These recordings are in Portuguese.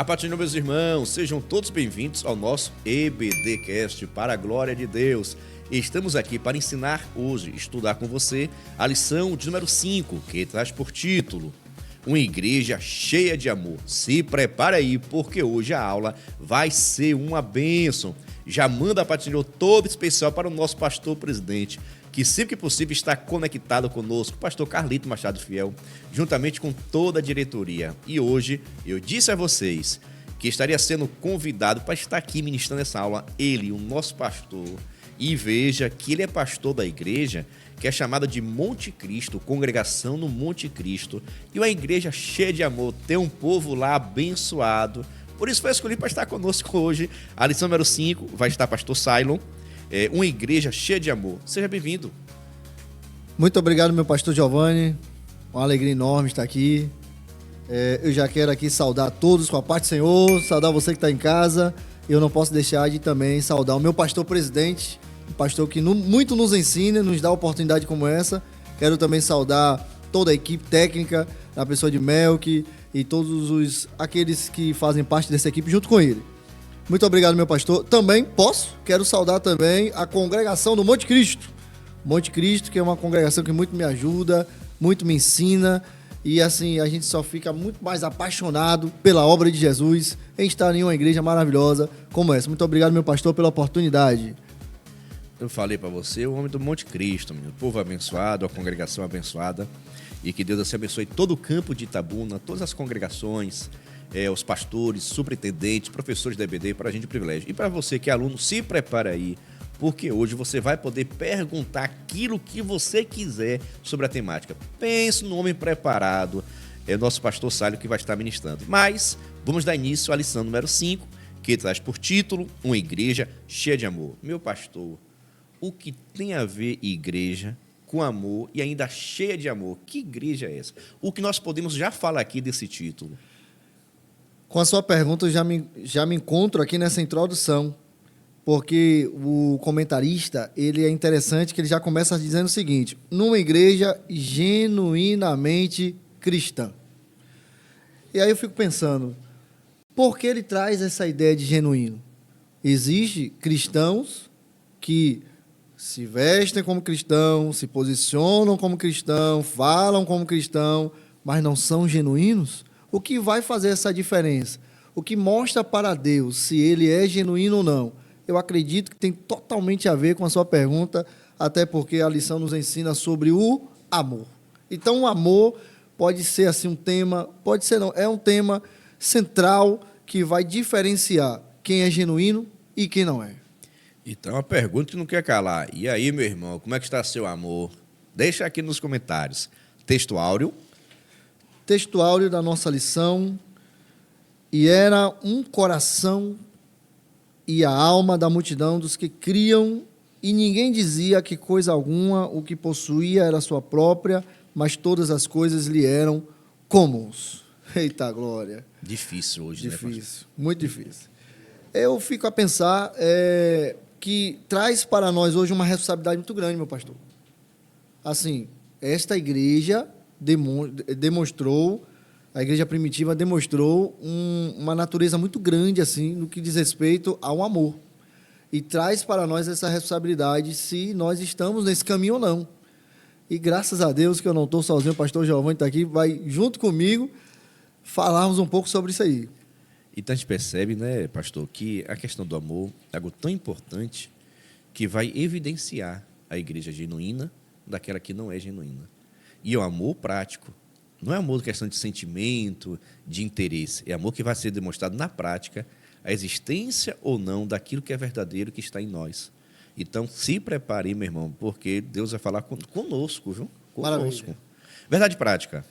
paz do Senhor, meus irmãos, sejam todos bem-vindos ao nosso EBDcast, para a glória de Deus. Estamos aqui para ensinar hoje, estudar com você, a lição de número 5, que traz por título Uma Igreja Cheia de Amor. Se prepara aí, porque hoje a aula vai ser uma bênção. Já manda a paz do Senhor todo especial para o nosso pastor presidente, que sempre que possível está conectado conosco, o pastor Carlito Machado Fiel, juntamente com toda a diretoria. E hoje eu disse a vocês que estaria sendo convidado para estar aqui ministrando essa aula, ele, o nosso pastor. E veja que ele é pastor da igreja que é chamada de Monte Cristo, congregação no Monte Cristo. E uma igreja cheia de amor, tem um povo lá abençoado. Por isso foi escolhido para estar conosco hoje. A lição número 5 vai estar pastor Cylon. Uma igreja cheia de amor. Seja bem-vindo. Muito obrigado, meu pastor Giovanni. Uma alegria enorme estar aqui. Eu já quero aqui saudar todos com a paz do Senhor, saudar você que está em casa. Eu não posso deixar de também saudar o meu pastor presidente, um pastor que muito nos ensina, nos dá oportunidade como essa. Quero também saudar toda a equipe técnica, a pessoa de Melk e todos aqueles que fazem parte dessa equipe junto com ele. Muito obrigado, meu pastor. Também quero saudar também a congregação do Monte Cristo. Monte Cristo, que é uma congregação que muito me ajuda, muito me ensina. E assim, a gente só fica muito mais apaixonado pela obra de Jesus em estar em uma igreja maravilhosa como essa. Muito obrigado, meu pastor, pela oportunidade. Eu falei para você, o homem do Monte Cristo, menino. O povo abençoado, a congregação abençoada. E que Deus assim abençoe todo o campo de Itabuna, todas as congregações, os pastores, superintendentes, professores da EBD, para a gente é um privilégio. E para você que é aluno, se prepara aí, porque hoje você vai poder perguntar aquilo que você quiser sobre a temática. Pense no homem preparado, é o nosso pastor Cylon que vai estar ministrando. Mas vamos dar início à lição número 5, que traz por título Uma Igreja Cheia de Amor. Meu pastor, o que tem a ver igreja com amor e ainda cheia de amor? Que igreja é essa? O que nós podemos já falar aqui desse título? Com a sua pergunta, eu já me encontro aqui nessa introdução, porque o comentarista, ele é interessante que ele já começa dizendo o seguinte: numa igreja genuinamente cristã. E aí eu fico pensando, por que ele traz essa ideia de genuíno? Existem cristãos que se vestem como cristão, se posicionam como cristão, falam como cristão, mas não são genuínos? O que vai fazer essa diferença? O que mostra para Deus se ele é genuíno ou não? Eu acredito que tem totalmente a ver com a sua pergunta, até porque a lição nos ensina sobre o amor. Então, o amor pode ser assim um tema, pode ser não, é um tema central que vai diferenciar quem é genuíno e quem não é. Então, a pergunta que não quer calar. E aí, meu irmão, como é que está seu amor? Deixa aqui nos comentários. Texto áureo da nossa lição. E era um coração e a alma da multidão dos que criam, e ninguém dizia que coisa alguma o que possuía era sua própria, mas todas as coisas lhe eram comuns. Eita glória! Difícil hoje, difícil, né, muito difícil. Eu fico a pensar que traz para nós hoje uma responsabilidade muito grande, meu pastor. Assim, esta igreja demonstrou, a igreja primitiva demonstrou uma natureza muito grande, assim, no que diz respeito ao amor. E traz para nós essa responsabilidade se nós estamos nesse caminho ou não. E graças a Deus que eu não estou sozinho, o pastor Giovanni está aqui, vai junto comigo falarmos um pouco sobre isso aí. Então a gente percebe, né, pastor, que a questão do amor é algo tão importante que vai evidenciar a igreja genuína daquela que não é genuína. E o amor prático. Não é amor questão de sentimento, de interesse. É amor que vai ser demonstrado na prática, a existência ou não daquilo que é verdadeiro que está em nós. Então, se prepare, meu irmão, porque Deus vai falar conosco, viu? Conosco. Maravilha. Verdade prática.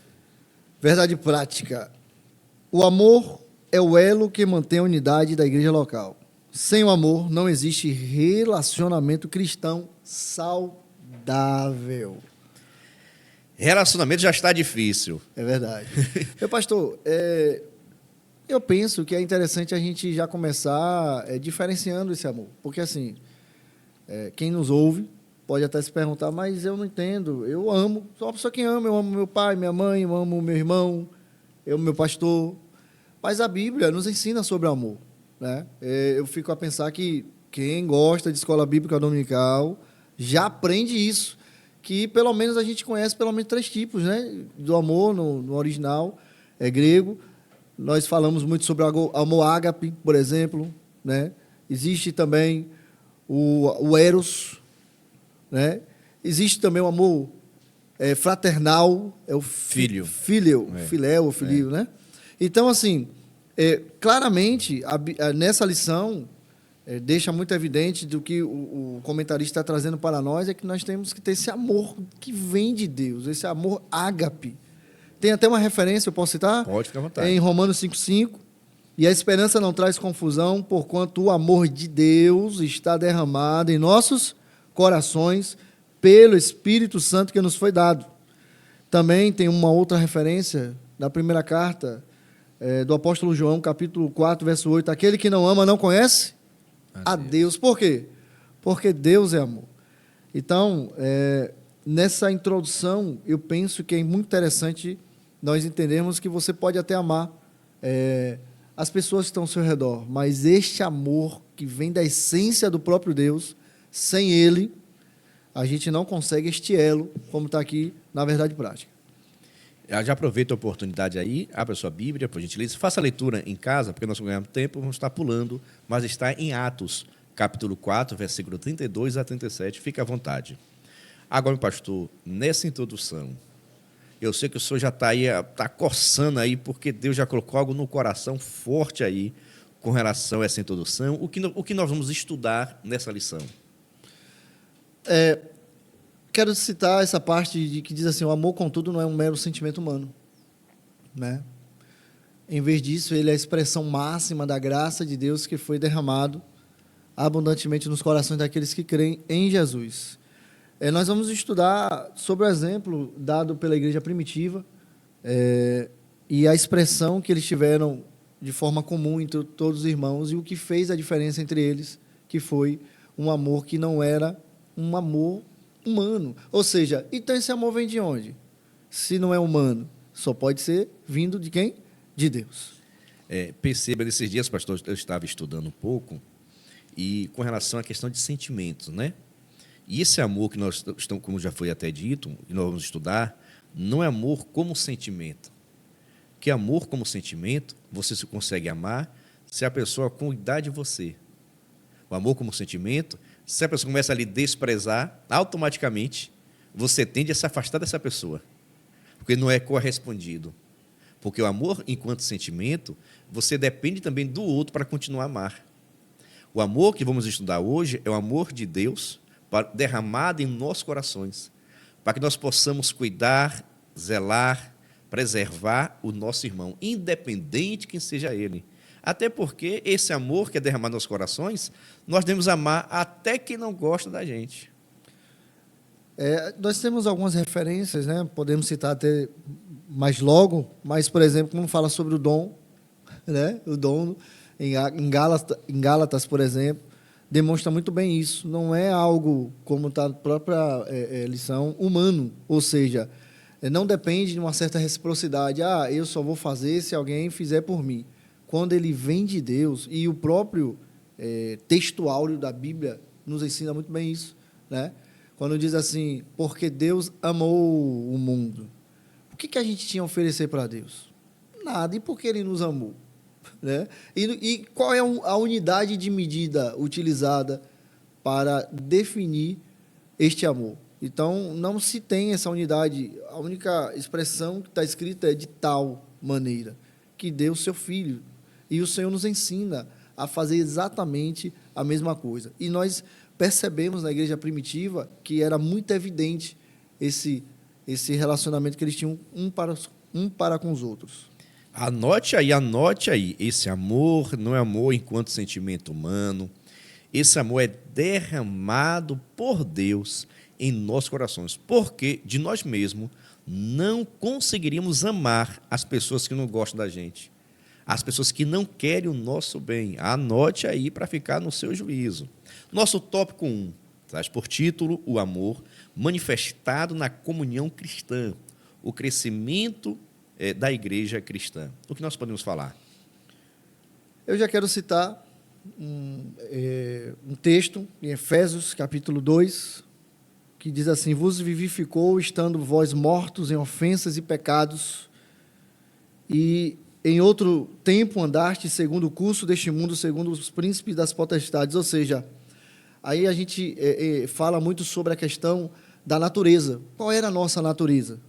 Verdade prática. O amor é o elo que mantém a unidade da igreja local. Sem o amor, não existe relacionamento cristão saudável. Relacionamento já está difícil. É verdade. Meu pastor, eu penso que é interessante a gente já começar diferenciando esse amor. Porque, assim, quem nos ouve pode até se perguntar, mas eu não entendo. Eu amo, sou uma pessoa que ama. Eu amo meu pai, minha mãe, eu amo meu irmão, eu amo meu pastor. Mas a Bíblia nos ensina sobre amor, né? Eu fico a pensar que quem gosta de escola bíblica dominical já aprende isso, que pelo menos a gente conhece pelo menos 3 tipos, né? Do amor no original grego. Nós falamos muito sobre o amor ágape, por exemplo, né? Existe também o eros, né? Existe também o amor fraternal, é o Filho. Filéu, filio, né? Então, assim, claramente, nessa lição, deixa muito evidente do que o comentarista está trazendo para nós, é que nós temos que ter esse amor que vem de Deus, esse amor ágape. Tem até uma referência, eu posso citar? Pode ficar à vontade. Em Romanos 5,5. E a esperança não traz confusão, porquanto o amor de Deus está derramado em nossos corações pelo Espírito Santo que nos foi dado. Também tem uma outra referência na primeira carta do apóstolo João, capítulo 4, verso 8. Aquele que não ama não conhece a Deus. Por quê? Porque Deus é amor. Então, nessa introdução, eu penso que é muito interessante nós entendermos que você pode até amar as pessoas que estão ao seu redor, mas este amor que vem da essência do próprio Deus, sem ele, a gente não consegue este elo, como está aqui na verdade prática. Já aproveita a oportunidade aí, abra sua Bíblia, por gentileza, faça a leitura em casa, porque nós ganhamos tempo, vamos estar pulando, mas está em Atos, capítulo 4, versículo 32 a 37, fique à vontade. Agora, meu pastor, nessa introdução, eu sei que o senhor já está aí, está coçando aí, porque Deus já colocou algo no coração forte aí com relação a essa introdução. O que nós vamos estudar nessa lição? Quero citar essa parte que diz assim, o amor, contudo, não é um mero sentimento humano, né? Em vez disso, ele é a expressão máxima da graça de Deus que foi derramado abundantemente nos corações daqueles que creem em Jesus. Nós vamos estudar sobre o exemplo dado pela igreja primitiva e a expressão que eles tiveram de forma comum entre todos os irmãos e o que fez a diferença entre eles, que foi um amor que não era um amor humano. Ou seja, então esse amor vem de onde? Se não é humano, só pode ser vindo de quem? De Deus. Perceba, nesses dias, pastor, eu estava estudando um pouco e com relação à questão de sentimentos, né? E esse amor que nós estamos, como já foi até dito, e nós vamos estudar, não é amor como sentimento. Que amor como sentimento, você se consegue amar se a pessoa cuidar de você. O amor como sentimento, se a pessoa começa a lhe desprezar, automaticamente você tende a se afastar dessa pessoa, porque não é correspondido. Porque o amor, enquanto sentimento, você depende também do outro para continuar a amar. O amor que vamos estudar hoje é o amor de Deus derramado em nossos corações, para que nós possamos cuidar, zelar, preservar o nosso irmão, independente de quem seja ele. Até porque esse amor que é derramado nos corações, nós devemos amar até quem não gosta da gente. Nós temos algumas referências, né? Podemos citar até mais logo, mas, por exemplo, quando fala sobre o dom, né? O dom em Gálatas, por exemplo, demonstra muito bem isso. Não é algo, como está na própria lição, humano. Ou seja, não depende de uma certa reciprocidade. Eu só vou fazer se alguém fizer por mim. Quando ele vem de Deus, e o próprio texto áureo da Bíblia nos ensina muito bem isso, né? Quando diz assim, porque Deus amou o mundo. O que a gente tinha a oferecer para Deus? Nada. E por que Ele nos amou? Né? E qual é a unidade de medida utilizada para definir este amor? Então, não se tem essa unidade. A única expressão que está escrita é de tal maneira que deu o seu Filho. E o Senhor nos ensina a fazer exatamente a mesma coisa. E nós percebemos na igreja primitiva que era muito evidente esse relacionamento que eles tinham um para com os outros. Anote aí. Esse amor não é amor enquanto sentimento humano. Esse amor é derramado por Deus em nossos corações. Porque de nós mesmos não conseguiríamos amar as pessoas que não gostam da gente. As pessoas que não querem o nosso bem. Anote aí para ficar no seu juízo. Nosso tópico 1 traz por título o amor manifestado na comunhão cristã. O crescimento da igreja cristã. O que nós podemos falar? Eu já quero citar um texto em Efésios, capítulo 2, que diz assim: vos vivificou, estando vós mortos em ofensas e pecados, e em outro tempo andaste segundo o curso deste mundo, segundo os príncipes das potestades. Ou seja, aí a gente fala muito sobre a questão da natureza. Qual era a nossa natureza?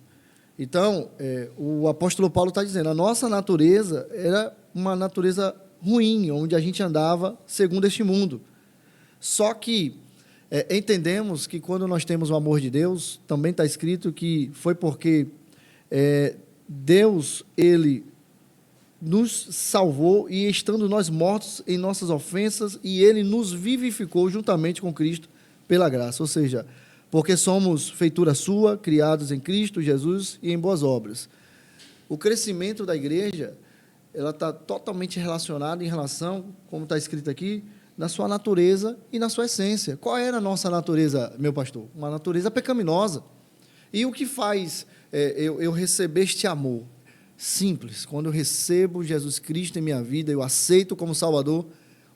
Então, o apóstolo Paulo está dizendo, a nossa natureza era uma natureza ruim, onde a gente andava segundo este mundo. Só que entendemos que quando nós temos o amor de Deus, também está escrito que foi porque Deus, Ele nos salvou, e estando nós mortos em nossas ofensas, e Ele nos vivificou juntamente com Cristo pela graça. Ou seja, porque somos feitura sua, criados em Cristo Jesus e em boas obras. O crescimento da igreja, ela está totalmente relacionada em relação, como está escrito aqui, na sua natureza e na sua essência. Qual era a nossa natureza, meu pastor? Uma natureza pecaminosa. E o que faz eu receber este amor? Simples. Quando eu recebo Jesus Cristo em minha vida, eu aceito como Salvador,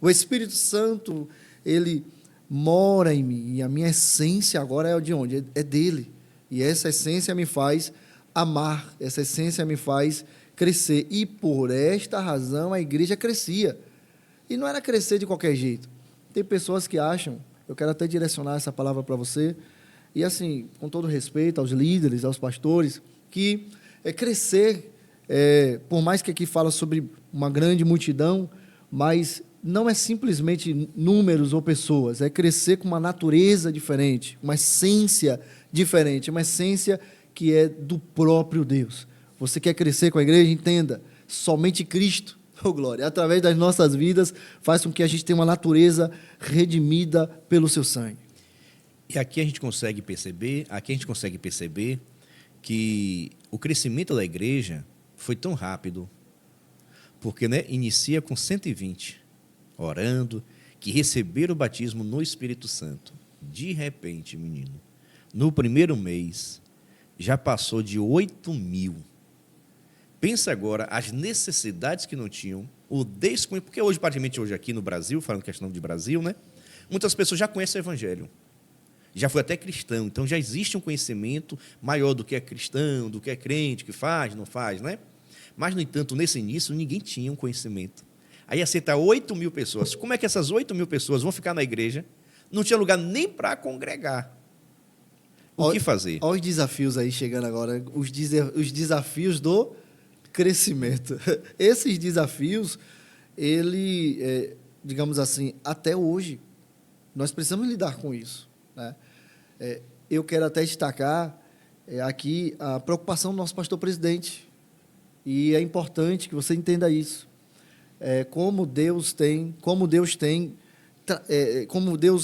o Espírito Santo, ele mora em mim, e a minha essência agora é de onde? É dele. E essa essência me faz amar, essa essência me faz crescer. E por esta razão a igreja crescia. E não era crescer de qualquer jeito. Tem pessoas que acham, eu quero até direcionar essa palavra para você, e assim, com todo respeito aos líderes, aos pastores, que crescer, por mais que aqui fala sobre uma grande multidão, mas não é simplesmente números ou pessoas, é crescer com uma natureza diferente, uma essência diferente, uma essência que é do próprio Deus. Você quer crescer com a igreja? Entenda, somente Cristo, oh glória, através das nossas vidas, faz com que a gente tenha uma natureza redimida pelo seu sangue. E aqui a gente consegue perceber que o crescimento da igreja foi tão rápido, porque inicia com 120, orando, que receberam o batismo no Espírito Santo. De repente, menino, no primeiro mês, já passou de 8.000. Pensa agora as necessidades que não tinham, o desconhecimento, porque hoje, praticamente hoje aqui no Brasil, falando questão de Brasil, muitas pessoas já conhecem o Evangelho. Já foi até cristão, então já existe um conhecimento maior do que é cristão, do que é crente, que faz, não faz, Mas, no entanto, nesse início, ninguém tinha um conhecimento. Aí aceita 8.000 pessoas. Como é que essas 8.000 pessoas vão ficar na igreja? Não tinha lugar nem para congregar. O que fazer? Olha os desafios aí chegando agora, os desafios do crescimento. Esses desafios, digamos assim, até hoje, nós precisamos lidar com isso. Eu quero até destacar aqui a preocupação do nosso pastor presidente, e é importante que você entenda isso. Como Deus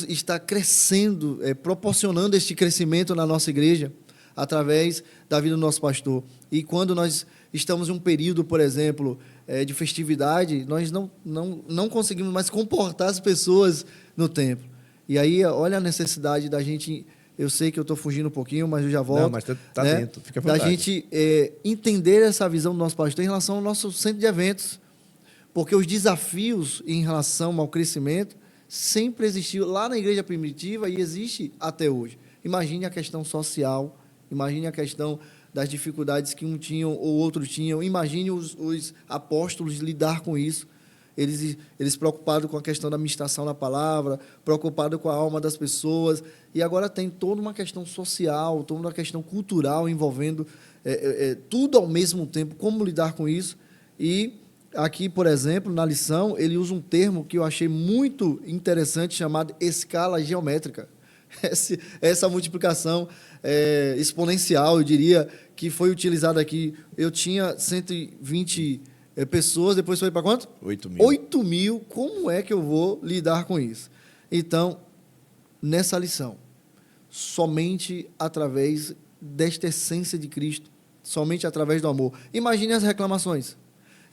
está crescendo, proporcionando este crescimento na nossa igreja, através da vida do nosso pastor. E quando nós estamos em um período, por exemplo, de festividade, nós não conseguimos mais comportar as pessoas no templo. E aí, olha a necessidade da gente... Eu sei que eu estou fugindo um pouquinho, mas eu já volto. Não, mas está dentro, fica à vontade. Da gente entender essa visão do nosso pastor em relação ao nosso centro de eventos. Porque os desafios em relação ao crescimento sempre existiu lá na igreja primitiva e existe até hoje. Imagine a questão social, imagine a questão das dificuldades que um tinham ou outro tinham, imagine os apóstolos lidar com isso. Eles preocupados com a questão da ministração da palavra, preocupados com a alma das pessoas, e agora tem toda uma questão social, toda uma questão cultural envolvendo tudo ao mesmo tempo, como lidar com isso. E aqui, por exemplo, na lição, ele usa um termo que eu achei muito interessante, chamado escala geométrica. Essa multiplicação exponencial, eu diria, que foi utilizada aqui. Eu tinha 120 pessoas, depois foi para quanto? 8.000. 8.000, como é que eu vou lidar com isso? Então, nessa lição, somente através desta essência de Cristo, somente através do amor. Imagine as reclamações.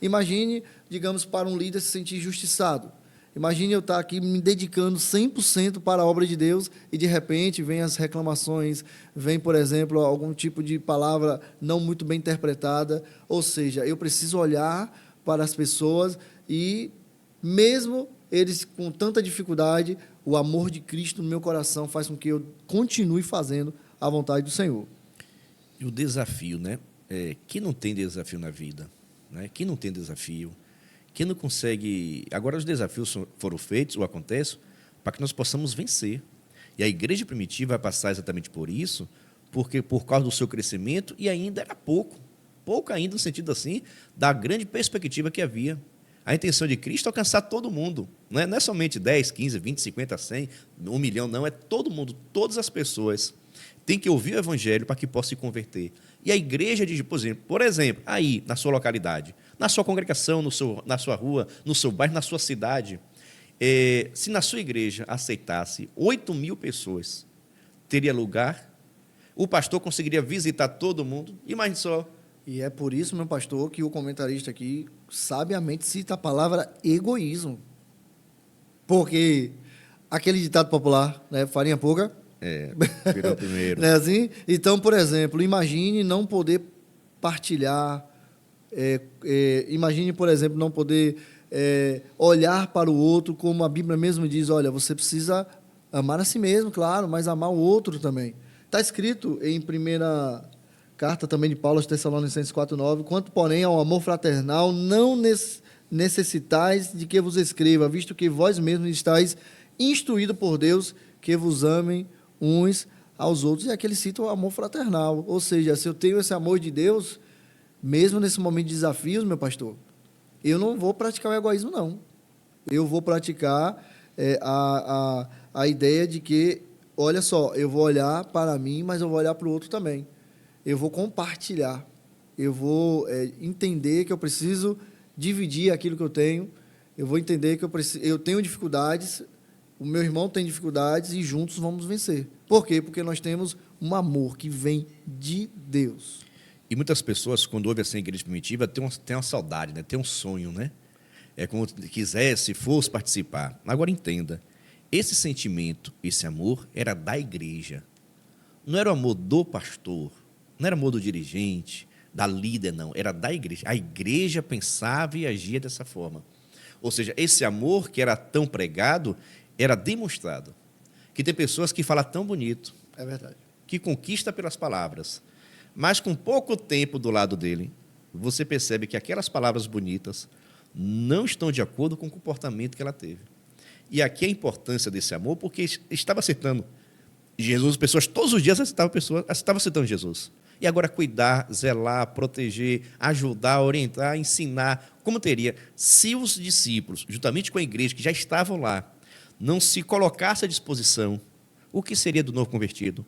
Imagine, digamos, para um líder se sentir injustiçado. Imagine eu estar aqui me dedicando 100% para a obra de Deus e, de repente, vem as reclamações, vem, por exemplo, algum tipo de palavra não muito bem interpretada. Ou seja, eu preciso olhar para as pessoas e mesmo eles com tanta dificuldade, o amor de Cristo no meu coração faz com que eu continue fazendo a vontade do Senhor. E o desafio, né? Quem não tem desafio na vida, né? Quem não tem desafio, quem não consegue... Agora, os desafios foram feitos ou acontecem para que nós possamos vencer. E a igreja primitiva vai passar exatamente por isso, porque por causa do seu crescimento, e ainda era pouco. Pouco ainda, no sentido assim, da grande perspectiva que havia. A intenção de Cristo é alcançar todo mundo. Não é somente 10, 15, 20, 50, 100, 1 milhão, não. É todo mundo, todas as pessoas têm que ouvir o evangelho para que possam se converter. E a igreja, por exemplo, aí, na sua localidade, na sua congregação, na sua rua, no seu bairro, na sua cidade, se na sua igreja aceitasse 8.000 pessoas, teria lugar, o pastor conseguiria visitar todo mundo, imagine só. E é por isso, meu pastor, que o comentarista aqui sabiamente cita a palavra egoísmo. Porque aquele ditado popular, né, farinha pouca... Virou primeiro. Não é assim? Então, por exemplo, imagine não poder partilhar, imagine, por exemplo, não poder olhar para o outro, como a Bíblia mesmo diz, olha, você precisa amar a si mesmo, claro, mas amar o outro também. Está escrito em primeira carta também de Paulo aos Tessalonicenses 4,9, quanto, porém, ao amor fraternal, não necessitais de que vos escreva, visto que vós mesmos estáis instruídos por Deus, que vos amem uns aos outros. E aqui ele cita o amor fraternal. Ou seja, se eu tenho esse amor de Deus, mesmo nesse momento de desafios, meu pastor, eu não vou praticar o egoísmo, não. Eu vou praticar a ideia de que, olha só, eu vou olhar para mim, mas eu vou olhar para o outro também. Eu vou compartilhar. Eu vou entender que eu preciso dividir aquilo que eu tenho. Eu vou entender que eu tenho dificuldades, o meu irmão tem dificuldades e juntos vamos vencer. Por quê? Porque nós temos um amor que vem de Deus. E muitas pessoas, quando ouvem assim a igreja primitiva, tem uma saudade, né? Tem um sonho, né? É como quisesse, fosse participar. Agora entenda, esse sentimento, esse amor, era da igreja. Não era o amor do pastor, não era o amor do dirigente, da líder, não. Era da igreja. A igreja pensava e agia dessa forma. Ou seja, esse amor que era tão pregado, era demonstrado. Que tem pessoas que falam tão bonito. É verdade. Que conquista pelas palavras. Mas com pouco tempo do lado dele, você percebe que aquelas palavras bonitas não estão de acordo com o comportamento que ela teve. E aqui a importância desse amor, porque estava citando Jesus, pessoas todos os dias estavam citando Jesus. E agora cuidar, zelar, proteger, ajudar, orientar, ensinar, como teria, se os discípulos, juntamente com a igreja que já estavam lá, não se colocasse à disposição, o que seria do novo convertido?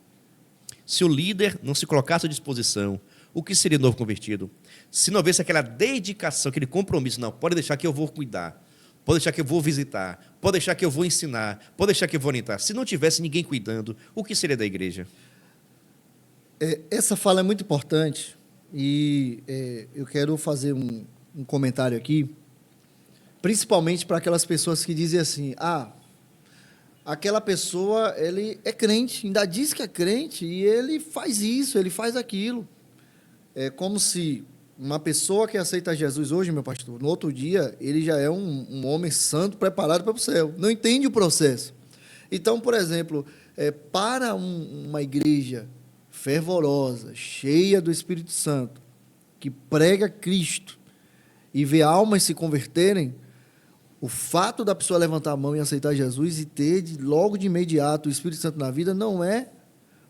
Se o líder não se colocasse à disposição, o que seria do novo convertido? Se não houvesse aquela dedicação, aquele compromisso, não, pode deixar que eu vou cuidar, pode deixar que eu vou visitar, pode deixar que eu vou ensinar, pode deixar que eu vou orientar. Se não tivesse ninguém cuidando, o que seria da igreja? Essa fala é muito importante e eu quero fazer um comentário aqui, principalmente para aquelas pessoas que dizem assim, aquela pessoa, ele é crente, ainda diz que é crente e ele faz isso, ele faz aquilo. É como se uma pessoa que aceita Jesus hoje, meu pastor, no outro dia, ele já é um homem santo preparado para o céu. Não entende o processo. Então, por exemplo, para uma igreja fervorosa, cheia do Espírito Santo, que prega Cristo e vê almas se converterem, o fato da pessoa levantar a mão e aceitar Jesus e ter logo de imediato o Espírito Santo na vida não é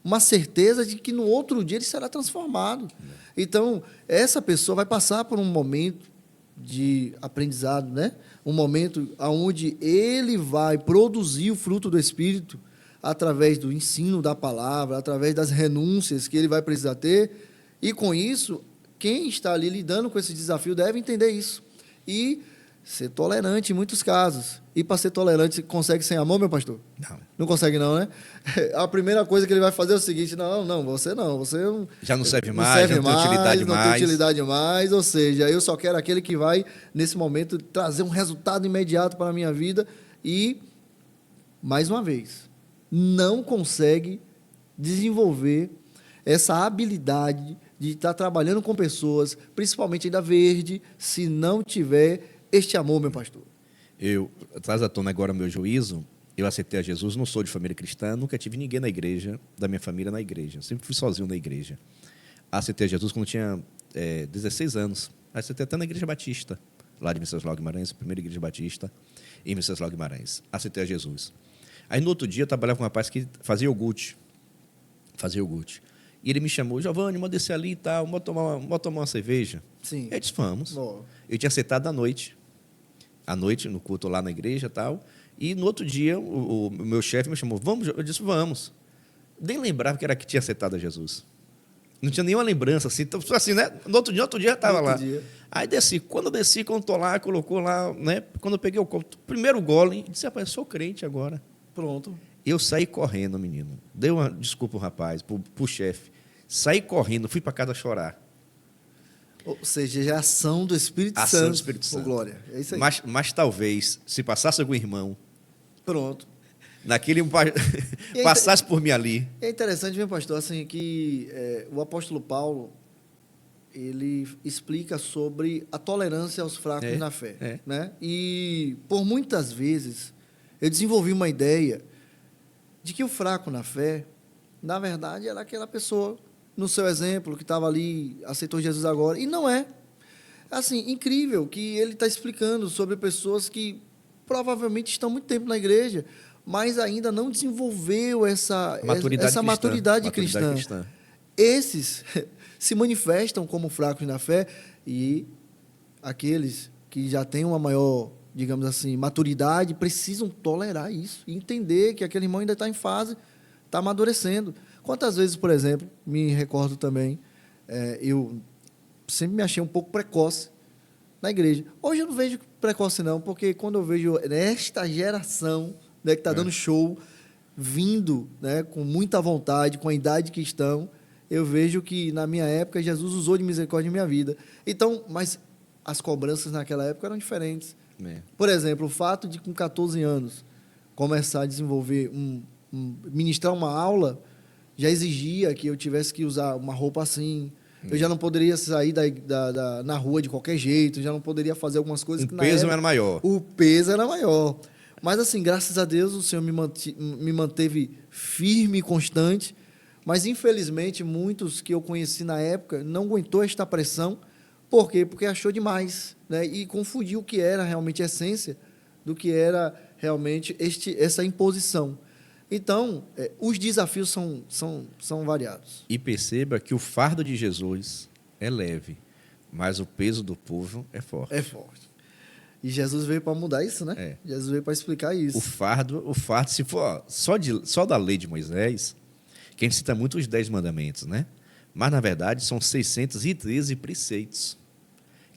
uma certeza de que no outro dia ele será transformado. Então, essa pessoa vai passar por um momento de aprendizado, né? Um momento onde ele vai produzir o fruto do Espírito através do ensino da palavra, através das renúncias que ele vai precisar ter. E, com isso, quem está ali lidando com esse desafio deve entender isso. E ser tolerante em muitos casos. E para ser tolerante, você consegue sem amor, meu pastor? Não. Não consegue não, né? A primeira coisa que ele vai fazer é o seguinte, você já não serve mais, não tem utilidade mais. Não tem utilidade mais, ou seja, eu só quero aquele que vai, nesse momento, trazer um resultado imediato para a minha vida e, mais uma vez, não consegue desenvolver essa habilidade de estar trabalhando com pessoas, principalmente ainda verde, se não tiver este amor, meu pastor. Traz à tona agora o meu juízo. Eu aceitei a Jesus, não sou de família cristã, nunca tive ninguém na igreja, da minha família na igreja. Sempre fui sozinho na igreja. Aceitei a Jesus quando tinha 16 anos. Aceitei até na Igreja Batista, lá de Venceslau Guimarães, primeira Igreja Batista, em Venceslau Guimarães. Aceitei a Jesus. Aí, no outro dia, eu trabalhava com um rapaz que fazia iogurte. E ele me chamou, Giovanni, manda descer ali e tal, vamos tomar uma cerveja. Sim. Eu disse, vamos. Bom. Eu tinha aceitado à noite, no culto lá na igreja e tal. E no outro dia, o meu chefe me chamou, vamos? Eu disse, vamos. Nem lembrava que tinha aceitado a Jesus. Não tinha nenhuma lembrança, assim. Então, assim, né? No outro dia eu estava lá. Aí desci. Quando eu estou lá, colocou lá, né? Quando eu peguei o primeiro gole, disse, rapaz, eu sou crente agora. Pronto. Eu saí correndo, menino. Dei uma desculpa ao rapaz, pro chefe. Saí correndo, fui para casa chorar. Ou seja, já é ação do Espírito Santo. Ação do Espírito Santo. Glória. É isso aí. Mas talvez, se passasse algum irmão, pronto, naquele passasse por mim ali. É interessante, meu pastor, assim, que o apóstolo Paulo, ele explica sobre a tolerância aos fracos na fé. Né? E, por muitas vezes, eu desenvolvi uma ideia de que o fraco na fé, na verdade, era aquela pessoa, no seu exemplo, que estava ali, aceitou Jesus agora. E não é. Assim, incrível que ele está explicando sobre pessoas que provavelmente estão há muito tempo na igreja, mas ainda não desenvolveu essa maturidade cristã. Esses se manifestam como fracos na fé e aqueles que já têm uma maior, digamos assim, maturidade, precisam tolerar isso e entender que aquele irmão ainda está em fase, está amadurecendo. Quantas vezes, por exemplo, me recordo também, eu sempre me achei um pouco precoce na igreja. Hoje eu não vejo precoce não, porque quando eu vejo esta geração, né, que está dando show, vindo, né, com muita vontade, com a idade que estão, eu vejo que, na minha época, Jesus usou de misericórdia em minha vida. Então, mas as cobranças naquela época eram diferentes. Por exemplo, o fato de, com 14 anos, começar a desenvolver, ministrar uma aula, já exigia que eu tivesse que usar uma roupa assim. Eu já não poderia sair na rua de qualquer jeito, já não poderia fazer algumas coisas. O peso era maior. O peso era maior. Mas, assim, graças a Deus, o Senhor me manteve firme e constante. Mas, infelizmente, muitos que eu conheci na época não aguentou esta pressão. Por quê? Porque achou demais, né? E confundiu o que era realmente a essência do que era realmente essa imposição. Então, os desafios são variados. E perceba que o fardo de Jesus é leve, mas o peso do povo é forte. É forte. E Jesus veio para mudar isso, né? Jesus veio para explicar isso. O fardo, se for só da lei de Moisés, que a gente cita muito os 10 mandamentos, né? Mas, na verdade, são 613 preceitos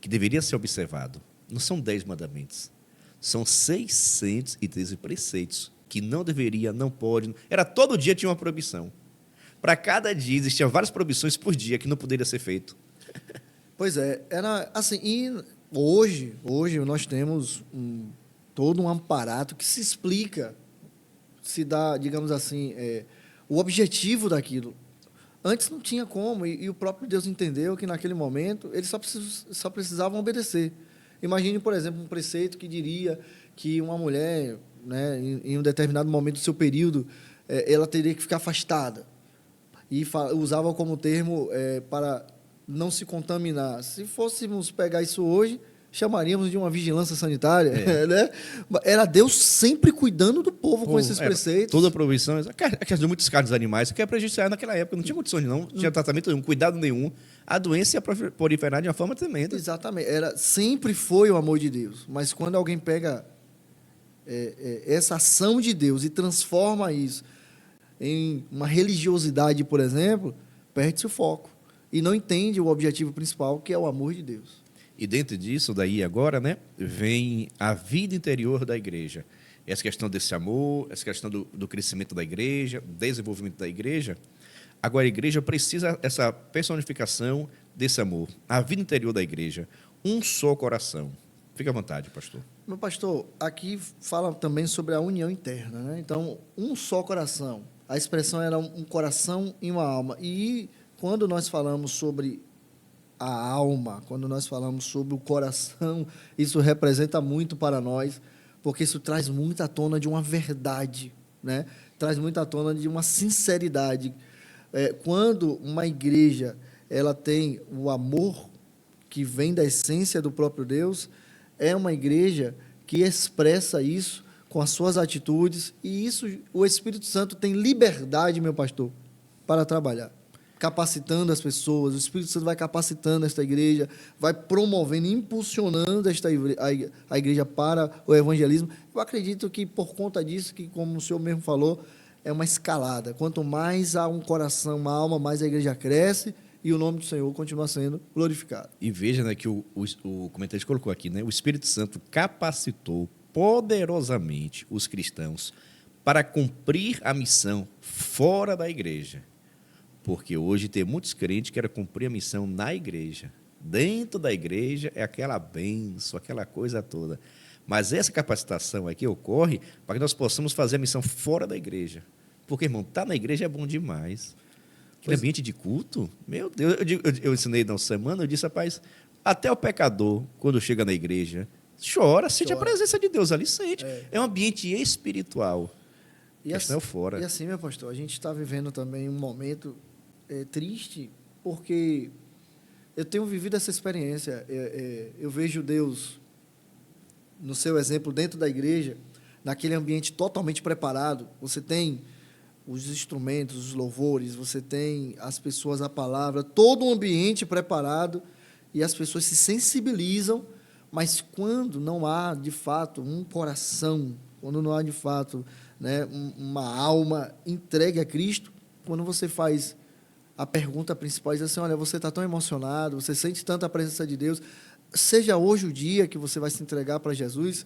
que deveria ser observado. Não são 10 mandamentos. São 613 preceitos que não deveria, não pode. Era todo dia tinha uma proibição. Para cada dia existiam várias proibições por dia que não poderia ser feito. Pois é, era assim. E hoje nós temos todo um aparato que se explica, se dá, digamos assim, o objetivo daquilo. Antes não tinha como, e o próprio Deus entendeu que naquele momento eles só precisavam obedecer. Imagine, por exemplo, um preceito que diria que uma mulher, né, em um determinado momento do seu período, ela teria que ficar afastada. E usava como termo para não se contaminar. Se fôssemos pegar isso hoje, chamaríamos de uma vigilância sanitária. Né? Era Deus sempre cuidando do povo com esses preceitos. Toda a proibição. A questão de muitos casos animais, isso que é prejudicial naquela época. Não tinha condições, não tinha tratamento nenhum, cuidado nenhum. A doença ia proliferar de uma forma tremenda. Exatamente. Sempre foi o amor de Deus. Mas quando alguém pega essa ação de Deus e transforma isso em uma religiosidade, por exemplo, perde-se o foco. E não entende o objetivo principal, que é o amor de Deus. E dentro disso, daí agora, né, vem a vida interior da igreja. Essa questão desse amor, essa questão do crescimento da igreja, desenvolvimento da igreja. Agora, a igreja precisa essa personificação desse amor. A vida interior da igreja. Um só coração. Fique à vontade, pastor. Meu pastor, aqui fala também sobre a união interna, né? Então, um só coração. A expressão era um coração e uma alma. E quando nós falamos sobre a alma, quando nós falamos sobre o coração, isso representa muito para nós, porque isso traz muito à tona de uma verdade, né? Traz muito à tona de uma sinceridade. Quando uma igreja ela tem o amor que vem da essência do próprio Deus, é uma igreja que expressa isso com as suas atitudes, e isso o Espírito Santo tem liberdade, meu pastor, para trabalhar, capacitando as pessoas. O Espírito Santo vai capacitando esta igreja, vai promovendo, impulsionando a igreja para o evangelismo. Eu acredito que, por conta disso, que, como o senhor mesmo falou, é uma escalada. Quanto mais há um coração, uma alma, mais a igreja cresce e o nome do Senhor continua sendo glorificado. E veja, né, que o comentarista colocou aqui, né, o Espírito Santo capacitou poderosamente os cristãos para cumprir a missão fora da igreja. Porque hoje tem muitos crentes que querem cumprir a missão na igreja. Dentro da igreja é aquela bênção, aquela coisa toda. Mas essa capacitação aqui ocorre para que nós possamos fazer a missão fora da igreja. Porque, irmão, estar na igreja é bom demais. Aquele ambiente de culto, meu Deus, eu ensinei na semana, eu disse, rapaz, até o pecador, quando chega na igreja, chora, sente a presença de Deus ali, sente. É um ambiente espiritual. E assim, fora. E assim, meu pastor, a gente está vivendo também um momento triste, porque eu tenho vivido essa experiência. Eu vejo Deus, no seu exemplo, dentro da igreja, naquele ambiente totalmente preparado. Você tem os instrumentos, os louvores, você tem as pessoas, a palavra, todo um ambiente preparado, e as pessoas se sensibilizam, mas quando não há, de fato, um coração, quando não há, de fato, né, uma alma entregue a Cristo, quando você faz a pergunta principal, diz assim, olha, você está tão emocionado, você sente tanta presença de Deus, seja hoje o dia que você vai se entregar para Jesus.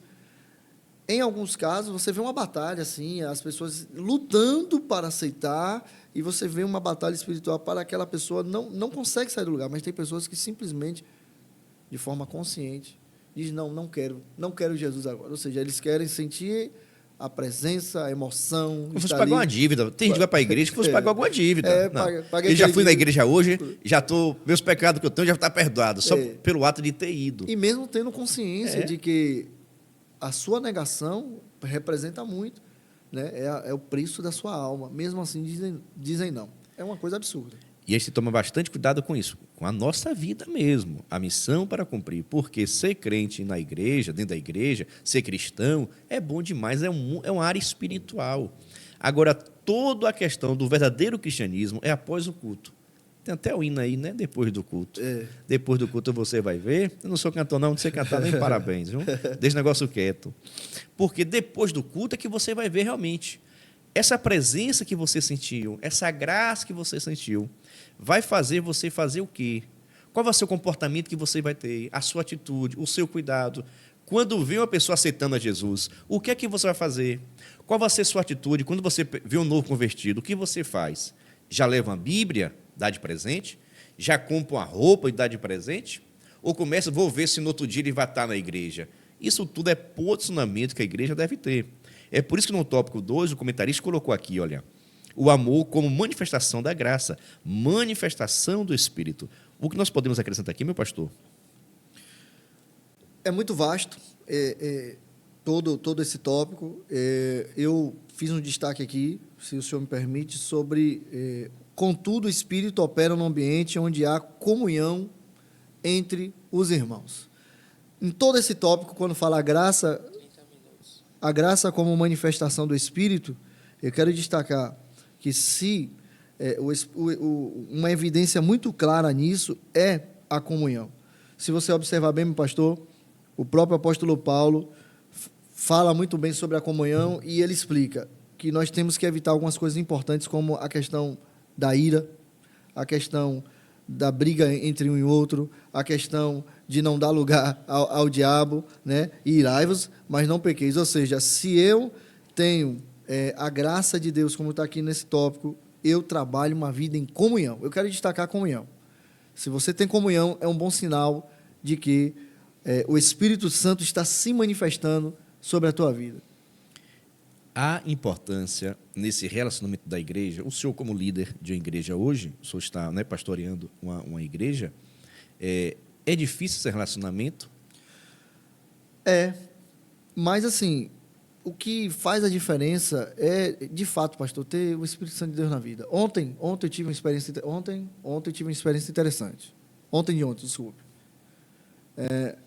Em alguns casos, você vê uma batalha, assim, as pessoas lutando para aceitar, e você vê uma batalha espiritual para aquela pessoa, não consegue sair do lugar, mas tem pessoas que simplesmente, de forma consciente, dizem, não quero Jesus agora. Ou seja, eles querem sentir a presença, a emoção. Como se pagar uma dívida. Tem gente que vai para a igreja que fosse pagar alguma dívida. Eu já fui na igreja hoje, meus pecados que eu tenho já estão perdoados, só pelo ato de ter ido. E mesmo tendo consciência de que a sua negação representa muito, né? É o preço da sua alma. Mesmo assim, dizem não. É uma coisa absurda. E a gente toma bastante cuidado com isso, com a nossa vida mesmo, a missão para cumprir. Porque ser crente na igreja, dentro da igreja, ser cristão, é bom demais, é uma área espiritual. Agora, toda a questão do verdadeiro cristianismo é após o culto. Tem até o hino aí, né? Depois do culto. Depois do culto você vai ver. Eu não sou cantor, não sei cantar nem parabéns, viu? Deixa o negócio quieto. Porque depois do culto é que você vai ver realmente essa presença que você sentiu, essa graça que você sentiu, vai fazer você fazer o quê? Qual vai ser o comportamento que você vai ter, a sua atitude, o seu cuidado? Quando vê uma pessoa aceitando a Jesus, o que é que você vai fazer? Qual vai ser a sua atitude? Quando você vê um novo convertido, o que você faz? Já leva uma Bíblia, dá de presente? Já compra uma roupa e dá de presente? Ou começa, vou ver se no outro dia ele vai estar na igreja? Isso tudo é posicionamento que a igreja deve ter. É por isso que no tópico 2, o comentarista colocou aqui, olha, o amor como manifestação da graça, manifestação do Espírito. O que nós podemos acrescentar aqui, meu pastor? É muito vasto todo esse tópico. Eu fiz um destaque aqui, se o senhor me permite, sobre contudo o Espírito opera no ambiente onde há comunhão entre os irmãos. Em todo esse tópico, quando fala a graça como manifestação do Espírito, eu quero destacar que uma evidência muito clara nisso é a comunhão. Se você observar bem, meu pastor, o próprio apóstolo Paulo fala muito bem sobre a comunhão e ele explica que nós temos que evitar algumas coisas importantes, como a questão da ira, a questão da briga entre um e outro, a questão de não dar lugar ao diabo, né? E irai-vos, mas não pequeis. Ou seja, se eu tenho a graça de Deus, como está aqui nesse tópico, eu trabalho uma vida em comunhão. Eu quero destacar a comunhão. Se você tem comunhão, é um bom sinal de que o Espírito Santo está se manifestando sobre a tua vida. Há importância nesse relacionamento da igreja. O senhor, como líder de uma igreja hoje, o senhor está, né, pastoreando uma igreja, é difícil esse relacionamento? Mas, assim, o que faz a diferença é, de fato, pastor, ter o Espírito Santo de Deus na vida. Ontem eu tive uma experiência... Ontem eu tive uma experiência interessante. Ontem, desculpe.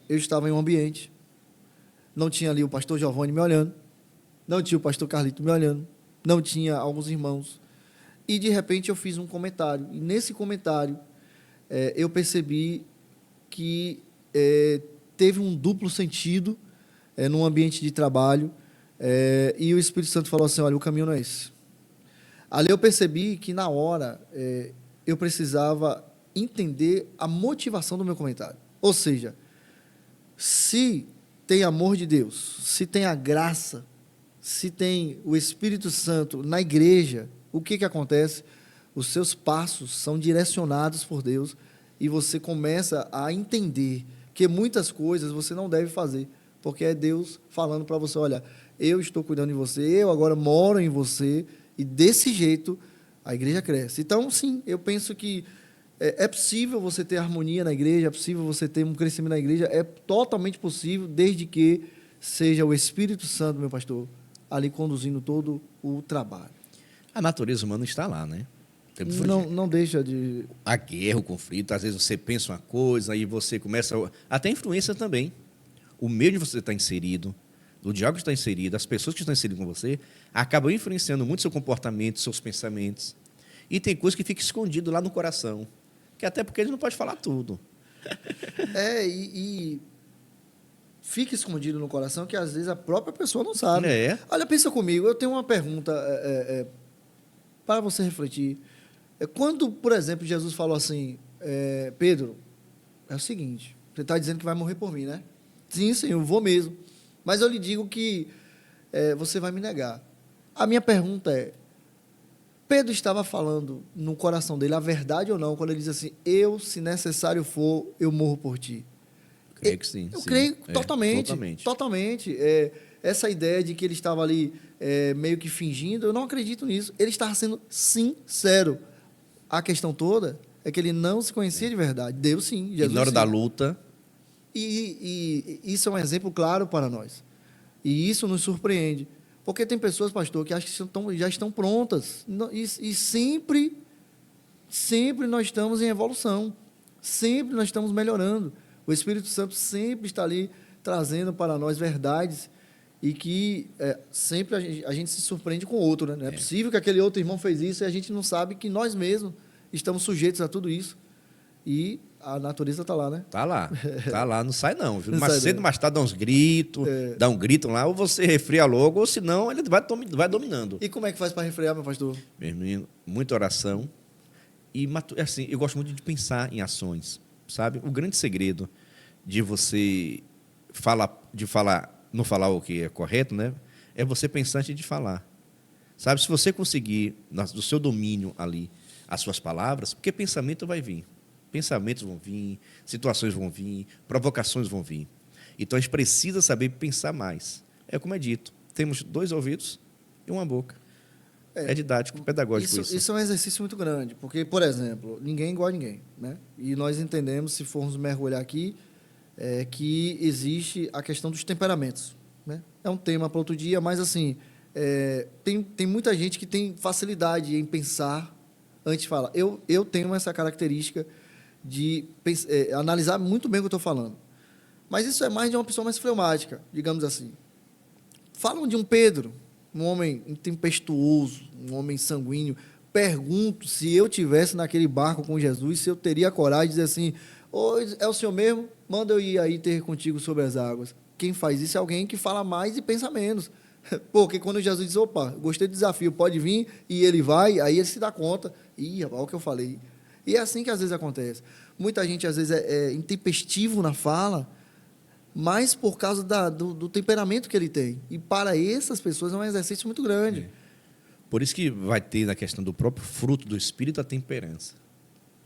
Eu estava em um ambiente, não tinha ali o pastor Giovanni me olhando, não tinha o pastor Carlito me olhando, não tinha alguns irmãos. E, de repente, eu fiz um comentário. E, nesse comentário, eu percebi que teve um duplo sentido num ambiente de trabalho, e o Espírito Santo falou assim, olha, o caminho não é esse. Ali eu percebi que, na hora, eu precisava entender a motivação do meu comentário. Ou seja, se tem amor de Deus, se tem a graça, se tem o Espírito Santo na igreja, o que acontece? Os seus passos são direcionados por Deus e você começa a entender que muitas coisas você não deve fazer, porque é Deus falando para você, olha, eu estou cuidando de você, eu agora moro em você, e desse jeito a igreja cresce. Então, sim, eu penso que é possível você ter harmonia na igreja, é possível você ter um crescimento na igreja, é totalmente possível, desde que seja o Espírito Santo, meu pastor, ali conduzindo todo o trabalho. A natureza humana está lá, né? Não deixa de... A guerra, o conflito, às vezes você pensa uma coisa, aí você começa... Até a influência também. O meio de você estar inserido, o diálogo que está inserido, as pessoas que estão inseridas com você, acabam influenciando muito seu comportamento, seus pensamentos. E tem coisa que fica escondido lá no coração, que até porque ele não pode falar tudo. E fica escondido no coração que às vezes a própria pessoa não sabe. Olha, pensa comigo, eu tenho uma pergunta para você refletir. Quando, por exemplo, Jesus falou assim, Pedro, é o seguinte, você está dizendo que vai morrer por mim, né? Sim, Senhor, eu vou mesmo. Mas eu lhe digo que você vai me negar. A minha pergunta é, Pedro estava falando no coração dele a verdade ou não, quando ele diz assim, eu, se necessário for, eu morro por ti? Creio que sim. Eu creio totalmente. Essa ideia de que ele estava ali meio que fingindo, eu não acredito nisso. Ele estava sendo sincero. A questão toda é que ele não se conhecia de verdade. Deus sim, Jesus e na hora sim. da luta... E isso é um exemplo claro para nós. E isso nos surpreende. Porque tem pessoas, pastor, que acham que já estão prontas. E sempre nós estamos em evolução. Sempre nós estamos melhorando. O Espírito Santo sempre está ali trazendo para nós verdades e que sempre a gente se surpreende com o outro. Né? Não é possível que aquele outro irmão fez isso e a gente não sabe que nós mesmos estamos sujeitos a tudo isso. E a natureza está lá, né? Está lá, não sai não. Viu? Não Mas sai cedo, não. mais tarde, dá uns gritos, dá um grito lá, ou você refria logo, ou senão ele vai dominando. E como é que faz para refrear, meu pastor? Meu menino, muita oração. E, assim, eu gosto muito de pensar em ações, sabe? O grande segredo de você não falar o que é correto, né? É você pensar antes de falar. Sabe? Se você conseguir, do seu domínio ali, as suas palavras, porque pensamento vai vir. Pensamentos vão vir, situações vão vir, provocações vão vir. Então, a gente precisa saber pensar mais. É como é dito, temos 2 ouvidos e uma boca. É didático, pedagógico isso. Isso é um exercício muito grande, porque, por exemplo, ninguém é igual a ninguém. Né? E nós entendemos, se formos mergulhar aqui, que existe a questão dos temperamentos. Né? É um tema para outro dia, mas, assim, tem muita gente que tem facilidade em pensar antes de falar. Eu tenho essa característica de analisar muito bem o que eu estou falando. Mas isso é mais de uma pessoa mais fleumática, digamos assim. Falam de um Pedro, um homem intempestuoso, um homem sanguíneo. Pergunto se eu tivesse naquele barco com Jesus, se eu teria coragem de dizer assim, é o Senhor mesmo? Manda eu ir aí ter contigo sobre as águas. Quem faz isso é alguém que fala mais e pensa menos. Porque quando Jesus diz, opa, gostei do desafio, pode vir, e ele vai, aí ele se dá conta, olha o que eu falei. E é assim que às vezes acontece. Muita gente às vezes é intempestivo na fala, mas por causa do temperamento que ele tem. E para essas pessoas é um exercício muito grande. Por isso que vai ter na questão do próprio fruto do Espírito a temperança.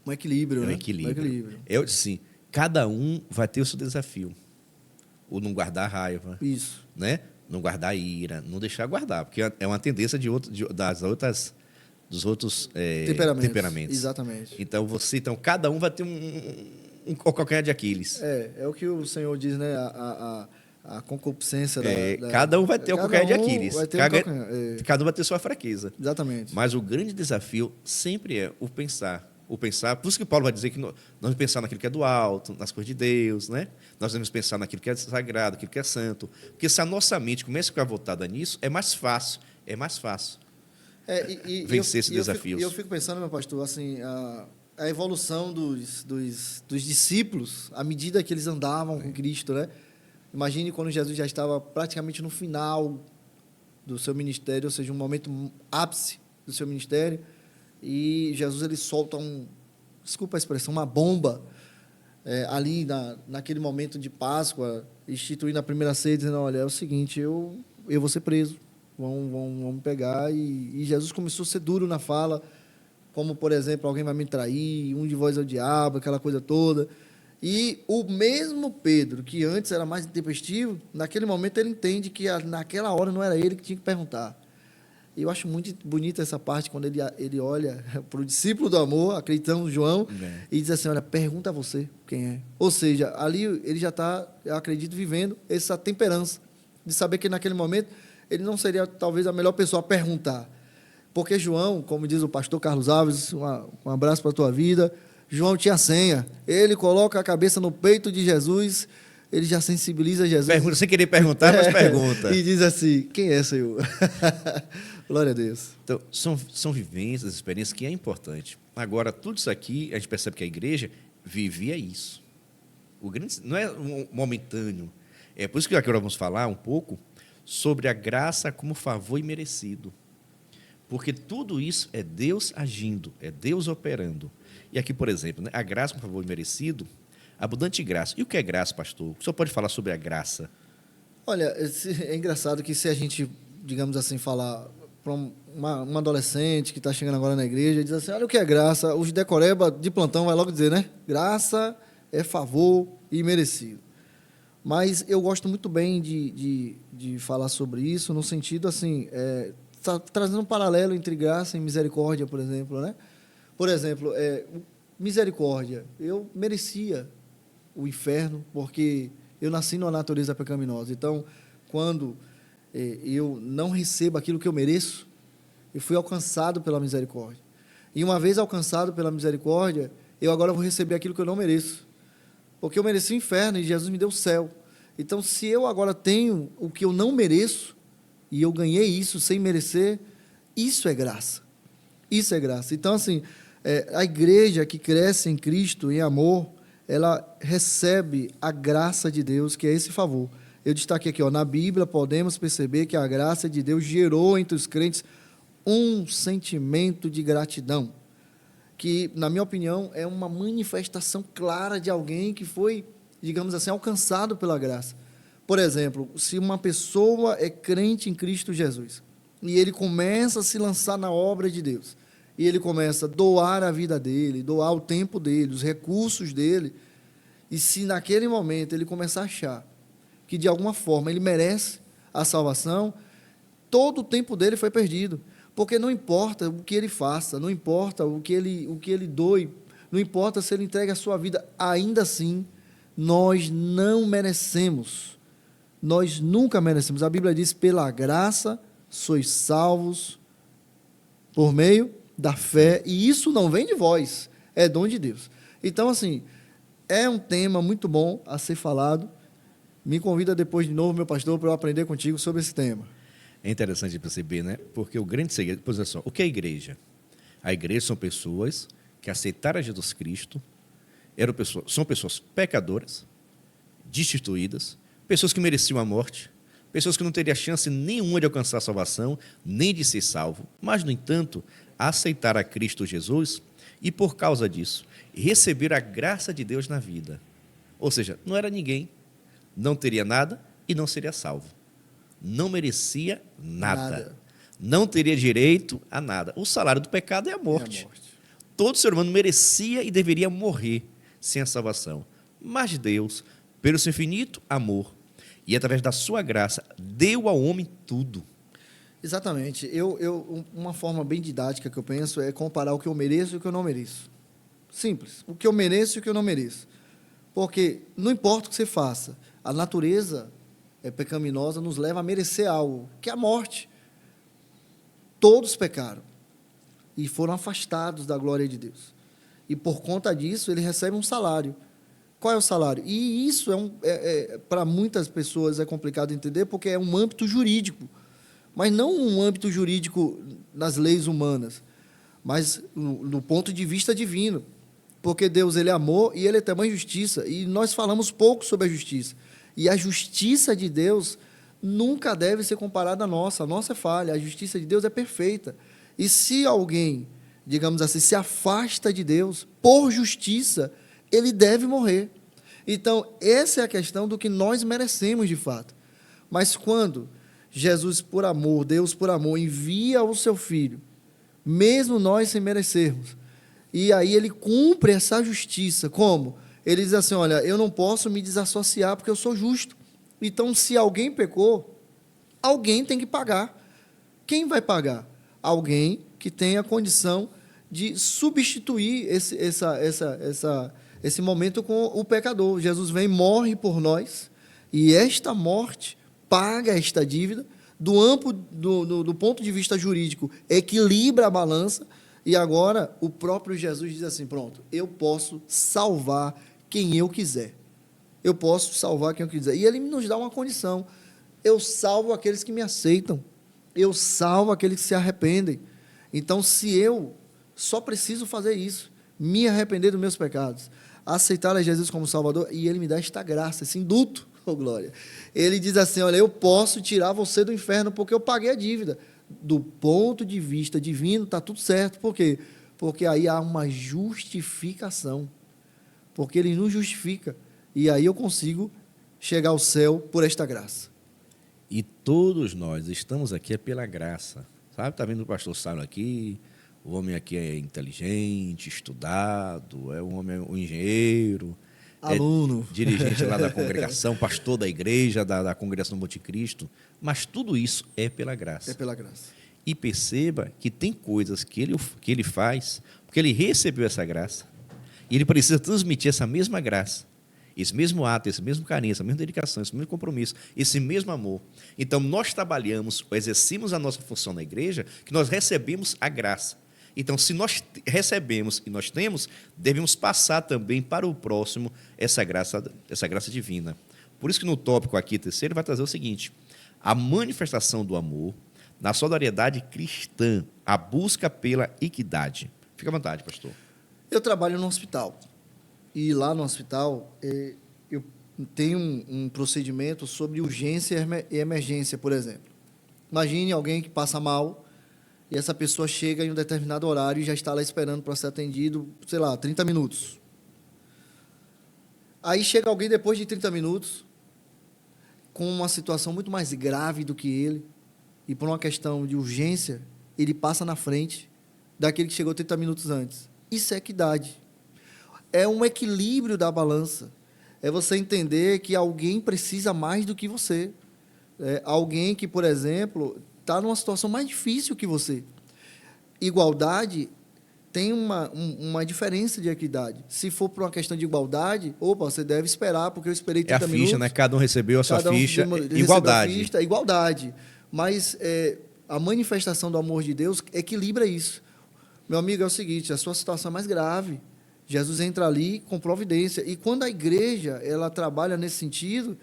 Um equilíbrio, né? Um equilíbrio. Sim, cada um vai ter o seu desafio. O não guardar raiva. Isso. Né? Não guardar ira, não deixar guardar, porque é uma tendência dos outros temperamentos. Exatamente. Então, cada um vai ter um calcanhar de Aquiles. É o que o Senhor diz, né? a concupiscência cada um vai ter o calcanhar de Aquiles. Vai ter Cada um vai ter sua fraqueza. Exatamente. Mas o grande desafio sempre é o pensar. O pensar, por isso que Paulo vai dizer que nós vamos pensar naquilo que é do alto, nas coisas de Deus, né? Nós devemos pensar naquilo que é sagrado, naquilo que é santo. Porque se a nossa mente começa a ficar voltada nisso, é mais fácil vencer esses desafios. Eu fico pensando, meu pastor, assim, a evolução dos discípulos, à medida que eles andavam com Cristo, né? Imagine quando Jesus já estava praticamente no final do seu ministério, ou seja, um momento ápice do seu ministério, e Jesus ele solta desculpa a expressão, uma bomba ali naquele momento de Páscoa, instituindo a primeira ceia, dizendo, olha, é o seguinte, eu vou ser preso, vão me pegar, e Jesus começou a ser duro na fala, como, por exemplo, alguém vai me trair, um de vós é o diabo, aquela coisa toda. E o mesmo Pedro, que antes era mais intempestivo, naquele momento ele entende que naquela hora não era ele que tinha que perguntar. E eu acho muito bonita essa parte, quando ele olha para o discípulo do amor, acreditando João, e diz assim, olha, pergunta a você quem é. Ou seja, ali ele já está, eu acredito, vivendo essa temperança, de saber que naquele momento ele não seria talvez a melhor pessoa a perguntar. Porque João, como diz o pastor Carlos Alves, um abraço para a tua vida, João tinha senha. Ele coloca a cabeça no peito de Jesus, ele já sensibiliza Jesus. Pergunta sem querer perguntar, mas pergunta. E diz assim, quem é, Senhor? Glória a Deus. Então, são vivências, experiências que é importante. Agora, tudo isso aqui, a gente percebe que a igreja vivia isso. Não é momentâneo. É por isso que agora vamos falar um pouco sobre a graça como favor imerecido. Porque tudo isso é Deus agindo, é Deus operando. E aqui, por exemplo, né, a graça como favor imerecido, abundante graça. E o que é graça, pastor? O senhor pode falar sobre a graça? Olha, é engraçado que se a gente, digamos assim, falar para uma adolescente que está chegando agora na igreja e diz assim, olha o que é graça, os decoreba de plantão vai logo dizer, né? Graça é favor imerecido. Mas eu gosto muito bem de falar sobre isso no sentido, assim, trazendo um paralelo entre graça e misericórdia, por exemplo, né? Por exemplo, misericórdia. Eu merecia o inferno porque eu nasci numa natureza pecaminosa. Então, quando eu não recebo aquilo que eu mereço, eu fui alcançado pela misericórdia. E uma vez alcançado pela misericórdia, eu agora vou receber aquilo que eu não mereço. Porque eu mereci o inferno e Jesus me deu o céu. Então, se eu agora tenho o que eu não mereço, e eu ganhei isso sem merecer, isso é graça. Isso é graça. Então, assim, a igreja que cresce em Cristo, em amor, ela recebe a graça de Deus, que é esse favor. Eu destaquei aqui, na Bíblia podemos perceber que a graça de Deus gerou entre os crentes um sentimento de gratidão, que, na minha opinião, é uma manifestação clara de alguém que foi, digamos assim, alcançado pela graça. Por exemplo, se uma pessoa é crente em Cristo Jesus, e ele começa a se lançar na obra de Deus, e ele começa a doar a vida dele, doar o tempo dele, os recursos dele, e se naquele momento ele começar a achar que de alguma forma ele merece a salvação, todo o tempo dele foi perdido, porque não importa o que ele faça, não importa o que ele doe, não importa se ele entrega a sua vida, ainda assim, nós não merecemos, nós nunca merecemos. A Bíblia diz, pela graça sois salvos por meio da fé, e isso não vem de vós, é dom de Deus. Então, assim, é um tema muito bom a ser falado. Me convida depois de novo, meu pastor, para eu aprender contigo sobre esse tema. É interessante perceber, né? Porque o grande segredo... Pois é só, o que é a igreja? A igreja são pessoas que aceitaram Jesus Cristo, são pessoas pecadoras, destituídas, pessoas que mereciam a morte, pessoas que não teriam chance nenhuma de alcançar a salvação, nem de ser salvo, mas, no entanto, aceitaram a Cristo Jesus e, por causa disso, receberam a graça de Deus na vida. Ou seja, não era ninguém, não teria nada e não seria salvo. Não merecia nada. Não teria direito a nada. O salário do pecado é a morte. Todo ser humano merecia e deveria morrer sem a salvação. Mas Deus, pelo seu infinito amor e através da sua graça, deu ao homem tudo. Exatamente. Uma forma bem didática que eu penso é comparar o que eu mereço e o que eu não mereço. Simples. O que eu mereço e o que eu não mereço. Porque não importa o que você faça, a natureza pecaminosa nos leva a merecer algo, que é a morte. Todos pecaram e foram afastados da glória de Deus. E por conta disso, ele recebe um salário. Qual é o salário? E isso para muitas pessoas é complicado entender, porque é um âmbito jurídico, mas não um âmbito jurídico nas leis humanas, mas no ponto de vista divino. Porque Deus, ele é amor e ele é também justiça. E nós falamos pouco sobre a justiça. E a justiça de Deus nunca deve ser comparada à nossa. A nossa é falha. A justiça de Deus é perfeita. E se alguém, digamos assim, se afasta de Deus por justiça, ele deve morrer. Então, essa é a questão do que nós merecemos de fato. Mas quando Jesus, por amor, Deus, por amor, envia o seu Filho, mesmo nós sem merecermos, e aí ele cumpre essa justiça. Como? Ele diz assim, olha, eu não posso me desassociar porque eu sou justo. Então, se alguém pecou, alguém tem que pagar. Quem vai pagar? Alguém que tenha condição de substituir esse momento com o pecador. Jesus vem, morre por nós, e esta morte paga esta dívida, do ponto de vista jurídico, equilibra a balança. E agora o próprio Jesus diz assim, pronto, eu posso salvar quem eu quiser. Eu posso salvar quem eu quiser. E ele nos dá uma condição. Eu salvo aqueles que me aceitam. Eu salvo aqueles que se arrependem. Então, se eu só preciso fazer isso, me arrepender dos meus pecados, aceitar a Jesus como Salvador, e ele me dá esta graça, esse indulto, oh glória. Ele diz assim, olha, eu posso tirar você do inferno porque eu paguei a dívida. Do ponto de vista divino, está tudo certo. Por quê? Porque aí há uma justificação. Porque ele nos justifica. E aí eu consigo chegar ao céu por esta graça. E todos nós estamos aqui pela graça. Sabe? Está vendo o pastor Saulo aqui? O homem aqui é inteligente, estudado, é um homem, um engenheiro, aluno, dirigente lá da congregação, pastor da igreja, da congregação do Monte Cristo. Mas tudo isso é pela graça. É pela graça. E perceba que tem coisas que ele faz, porque ele recebeu essa graça, e ele precisa transmitir essa mesma graça, esse mesmo ato, esse mesmo carinho, essa mesma dedicação, esse mesmo compromisso, esse mesmo amor. Então, nós trabalhamos, exercemos a nossa função na igreja, que nós recebemos a graça. Então, se nós recebemos e nós temos, devemos passar também para o próximo essa graça divina. Por isso que no tópico aqui, terceiro, vai trazer o seguinte: a manifestação do amor na solidariedade cristã, a busca pela equidade. Fica à vontade, pastor. Eu trabalho no hospital. E lá no hospital, eu tenho um procedimento sobre urgência e emergência, por exemplo. Imagine alguém que passa mal, e essa pessoa chega em um determinado horário e já está lá esperando para ser atendido, sei lá, 30 minutos. Aí chega alguém depois de 30 minutos, com uma situação muito mais grave do que ele, e por uma questão de urgência, ele passa na frente daquele que chegou 30 minutos antes. Isso é equidade. É um equilíbrio da balança. É você entender que alguém precisa mais do que você. Alguém que, por exemplo, está numa situação mais difícil que você. Igualdade tem uma diferença de equidade. Se for por uma questão de igualdade, você deve esperar, porque eu esperei 30 minutos. É a ficha, né? Cada um recebeu a sua ficha. Igualdade. Igualdade. Mas a manifestação do amor de Deus equilibra isso. Meu amigo, é o seguinte, a sua situação é mais grave. Jesus entra ali com providência. E quando a igreja ela trabalha nesse sentido,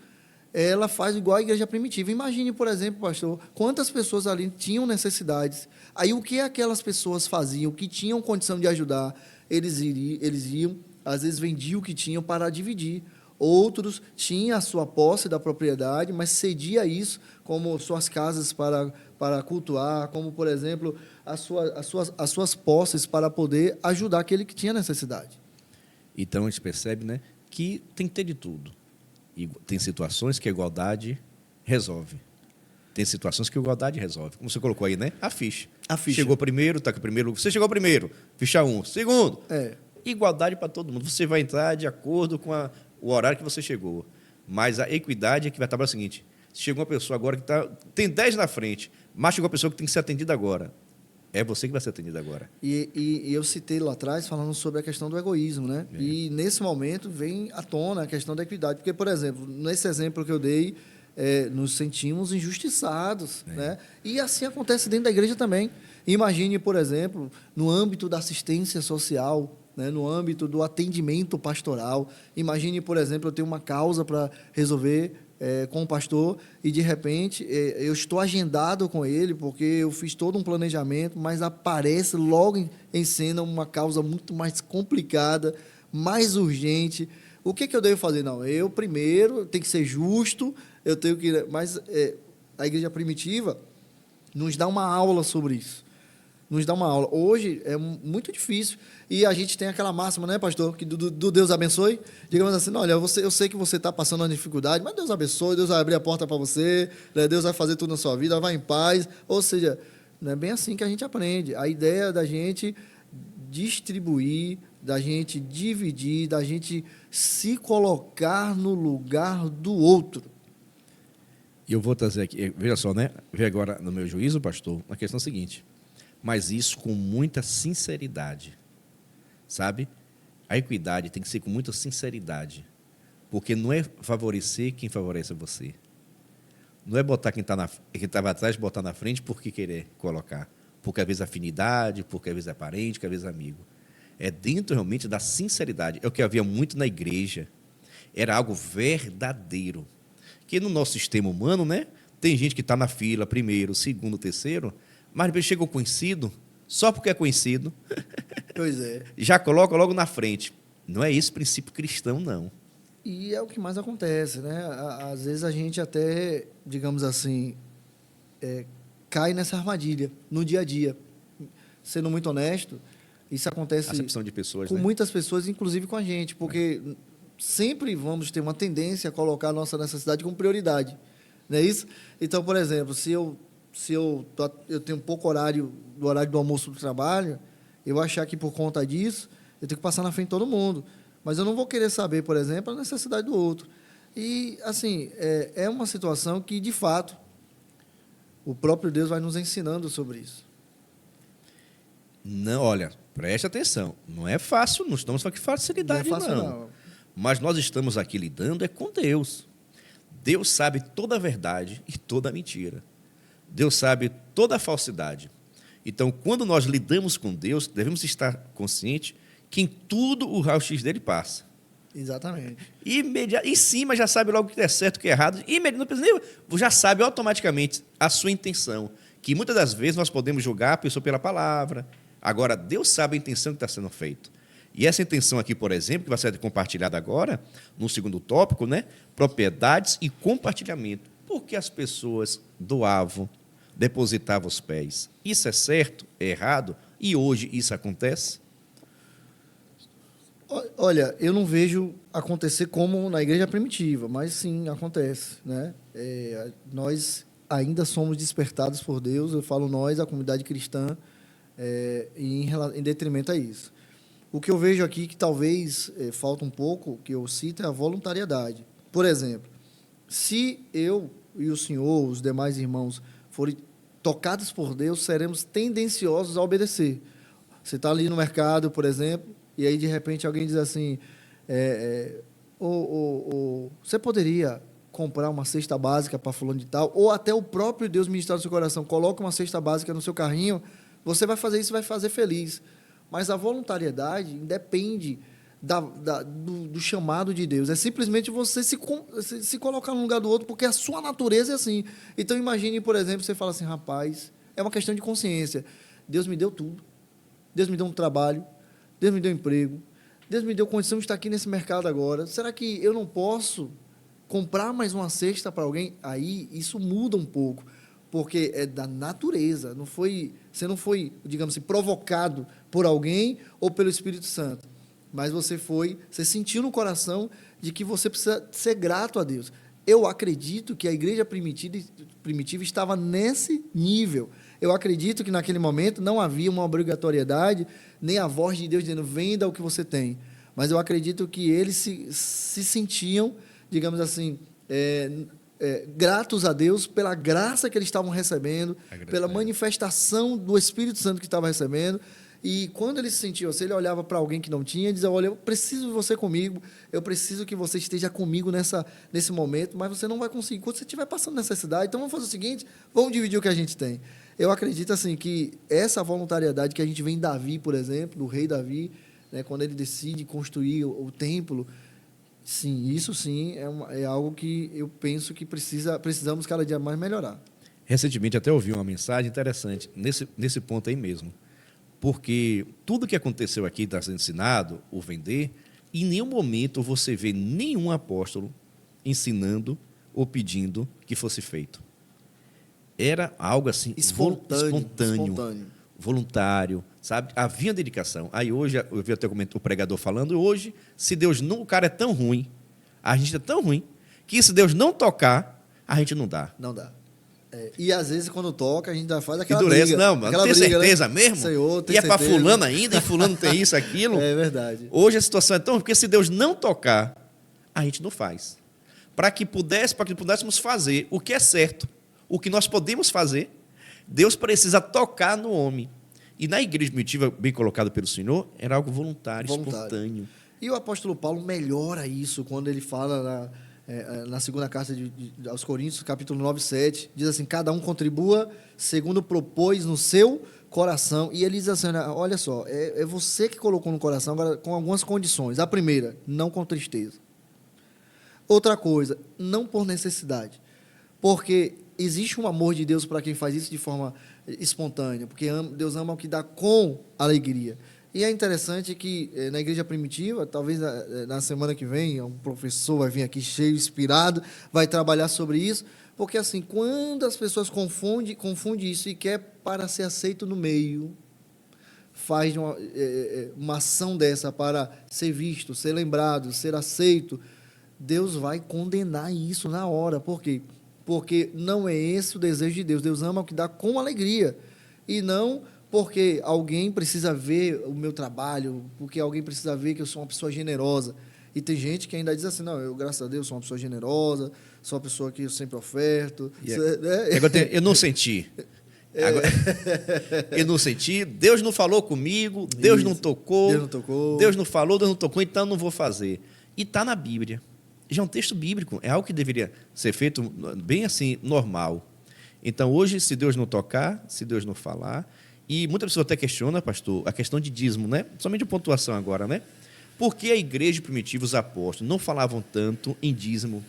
ela faz igual a igreja primitiva. Imagine, por exemplo, pastor, quantas pessoas ali tinham necessidades. Aí o que aquelas pessoas faziam, que tinham condição de ajudar? Eles iam, às vezes vendiam o que tinham para dividir. Outros tinham a sua posse da propriedade, mas cedia isso, como suas casas para cultuar, como, por exemplo, as suas posses para poder ajudar aquele que tinha necessidade. Então, a gente percebe, né, que tem que ter de tudo. E tem situações que a igualdade resolve. Tem situações que a igualdade resolve. Como você colocou aí, né? A ficha. Chegou primeiro, está aqui primeiro. Você chegou primeiro, ficha 1. Segundo, igualdade para todo mundo. Você vai entrar de acordo com o horário que você chegou. Mas a equidade é que vai trabalhar o seguinte: se chegou uma pessoa agora que tem 10 na frente, mas chegou uma pessoa que tem que ser atendida agora. É você que vai ser atendido agora. E eu citei lá atrás falando sobre a questão do egoísmo, né? E nesse momento vem à tona a questão da equidade. Porque, por exemplo, nesse exemplo que eu dei, nos sentimos injustiçados, né? E assim acontece dentro da igreja também. Imagine, por exemplo, no âmbito da assistência social, né? No âmbito do atendimento pastoral. Imagine, por exemplo, eu tenho uma causa para resolver com o pastor e, de repente, eu estou agendado com ele porque eu fiz todo um planejamento, mas aparece logo em cena uma causa muito mais complicada, mais urgente. O que eu devo fazer? Não, eu primeiro tenho que ser justo, eu tenho que... Mas a igreja primitiva nos dá uma aula sobre isso. Nos dá uma aula. Hoje é muito difícil. E a gente tem aquela máxima, né, pastor? Que do Deus abençoe. Digamos assim, olha, eu sei que você está passando uma dificuldade, mas Deus abençoe, Deus vai abrir a porta para você, né? Deus vai fazer tudo na sua vida, vai em paz. Ou seja, não é bem assim que a gente aprende. A ideia da gente distribuir, da gente dividir, da gente se colocar no lugar do outro. E eu vou trazer aqui, veja só, né? Vê agora no meu juízo, pastor, a questão é a seguinte, mas isso com muita sinceridade, sabe? A equidade tem que ser com muita sinceridade, porque não é favorecer quem favorece você. Não é botar quem estava atrás, botar na frente porque querer colocar, porque às vezes é afinidade, porque às vezes é parente, porque às vezes é amigo. É dentro realmente da sinceridade. É o que havia muito na igreja. Era algo verdadeiro. Que no nosso sistema humano, né, tem gente que está na fila, primeiro, segundo, terceiro, mas depois chega o conhecido, só porque é conhecido, Pois é. já coloca logo na frente. Não é esse o princípio cristão, não. E é o que mais acontece, né? Às vezes a gente até, digamos assim, cai nessa armadilha no dia a dia. Sendo muito honesto, isso acontece Acepção de pessoas, com né? muitas pessoas, inclusive com a gente, porque sempre vamos ter uma tendência a colocar a nossa necessidade como prioridade, não é isso? Então, por exemplo, se eu tenho pouco horário do almoço do trabalho, eu achar que por conta disso eu tenho que passar na frente de todo mundo, mas eu não vou querer saber, por exemplo, a necessidade do outro. E, assim, é uma situação que, de fato, o próprio Deus vai nos ensinando sobre isso. Não, olha, preste atenção. Não é fácil, não estamos falando que facilidade, Não é fácil, não. não. Mas nós estamos aqui lidando com Deus. Deus sabe toda a verdade e toda a mentira. Deus sabe toda a falsidade. Então, quando nós lidamos com Deus, devemos estar conscientes que em tudo o raio-x dele passa. Exatamente. Em cima já sabe logo o que é certo, o que é errado. Não precisa nem, já sabe automaticamente a sua intenção. Que muitas das vezes nós podemos julgar a pessoa pela palavra. Agora, Deus sabe a intenção que está sendo feita. E essa intenção aqui, por exemplo, que vai ser compartilhada agora, no segundo tópico, né? Propriedades e compartilhamento. Por que as pessoas doavam, depositavam os pés? Isso é certo? É errado? E hoje isso acontece? Olha, eu não vejo acontecer como na igreja primitiva, mas sim, acontece, né? Nós ainda somos despertados por Deus, eu falo nós, a comunidade cristã, em detrimento a isso. O que eu vejo aqui que talvez falta um pouco, que eu cito, é a voluntariedade. Por exemplo, se eu e o senhor, os demais irmãos, forem tocados por Deus, seremos tendenciosos a obedecer. Você está ali no mercado, por exemplo, e aí, de repente, alguém diz assim, você poderia comprar uma cesta básica para fulano de tal, ou até o próprio Deus ministrar no seu coração, coloca uma cesta básica no seu carrinho, você vai fazer isso e vai fazer feliz. Mas a voluntariedade independe do chamado de Deus. É simplesmente você se colocar no lugar do outro, porque a sua natureza é assim. Então, imagine, por exemplo, você fala assim, rapaz, é uma questão de consciência. Deus me deu tudo. Deus me deu um trabalho. Deus me deu emprego. Deus me deu condição de estar aqui nesse mercado agora. Será que eu não posso comprar mais uma cesta para alguém? Aí, isso muda um pouco, porque é da natureza. Você não foi, digamos assim, provocado por alguém ou pelo Espírito Santo, mas você sentiu no coração de que você precisa ser grato a Deus. Eu acredito que a igreja primitiva estava nesse nível. Eu acredito que naquele momento não havia uma obrigatoriedade, nem a voz de Deus dizendo, venda o que você tem. Mas eu acredito que eles se sentiam, digamos assim, gratos a Deus pela graça que eles estavam recebendo, pela manifestação do Espírito Santo que estavam recebendo. E quando ele se sentiu assim, ele olhava para alguém que não tinha e dizia, olha, eu preciso de você comigo, eu preciso que você esteja comigo nesse momento, mas você não vai conseguir quando você estiver passando necessidade. Então, vamos fazer o seguinte, vamos dividir o que a gente tem. Eu acredito assim que essa voluntariedade que a gente vê em Davi, por exemplo, do rei Davi, né, quando ele decide construir o templo, sim, isso sim é algo que eu penso que precisamos cada dia mais melhorar. Recentemente até ouvi uma mensagem interessante nesse ponto aí mesmo. Porque tudo que aconteceu aqui está sendo ensinado, o vender, em nenhum momento você vê nenhum apóstolo ensinando ou pedindo que fosse feito. Era algo assim espontâneo, voluntário, sabe? Havia dedicação. Aí hoje, eu vi até o pregador falando, hoje, se Deus não... O cara é tão ruim, a gente é tão ruim, que se Deus não tocar, a gente não dá. Não dá. E às vezes, quando toca, a gente ainda faz aquela endurece, briga. Não, mano, tem certeza, né? Mesmo? Senhor, e é para fulano ainda, e fulano tem isso, aquilo. É verdade. Hoje a situação é tão... Porque se Deus não tocar, a gente não faz. Para que pudéssemos fazer o que é certo, o que nós podemos fazer, Deus precisa tocar no homem. E na igreja primitiva, bem colocado pelo Senhor, era algo voluntário. Espontâneo. E o apóstolo Paulo melhora isso quando ele fala na segunda carta aos Coríntios, capítulo 9, 7, diz assim, cada um contribua segundo propôs no seu coração. E ele diz assim, olha só, é você que colocou no coração, agora com algumas condições. A primeira, não com tristeza. Outra coisa, não por necessidade. Porque existe um amor de Deus para quem faz isso de forma espontânea, porque Deus ama o que dá com alegria. E é interessante que na igreja primitiva, talvez na semana que vem, um professor vai vir aqui cheio, inspirado, vai trabalhar sobre isso, porque assim, quando as pessoas confundem isso e quer para ser aceito no meio, faz uma ação dessa para ser visto, ser lembrado, ser aceito, Deus vai condenar isso na hora. Por quê? Porque não é esse o desejo de Deus. Deus ama o que dá com alegria. E não porque alguém precisa ver o meu trabalho, porque alguém precisa ver que eu sou uma pessoa generosa. E tem gente que ainda diz assim, não, eu, graças a Deus, sou uma pessoa generosa, sou uma pessoa que eu sempre oferto. Eu não senti. Agora, eu não senti, Deus não falou comigo, Deus não tocou, Deus não falou, Deus não tocou, então não vou fazer. E está na Bíblia. Já é um texto bíblico, é algo que deveria ser feito bem assim, normal. Então, hoje, se Deus não tocar, se Deus não falar, e muita pessoa até questiona, pastor, a questão de dízimo, né? Somente a pontuação agora, né? Por que a igreja primitiva, os apóstolos, não falavam tanto em dízimo?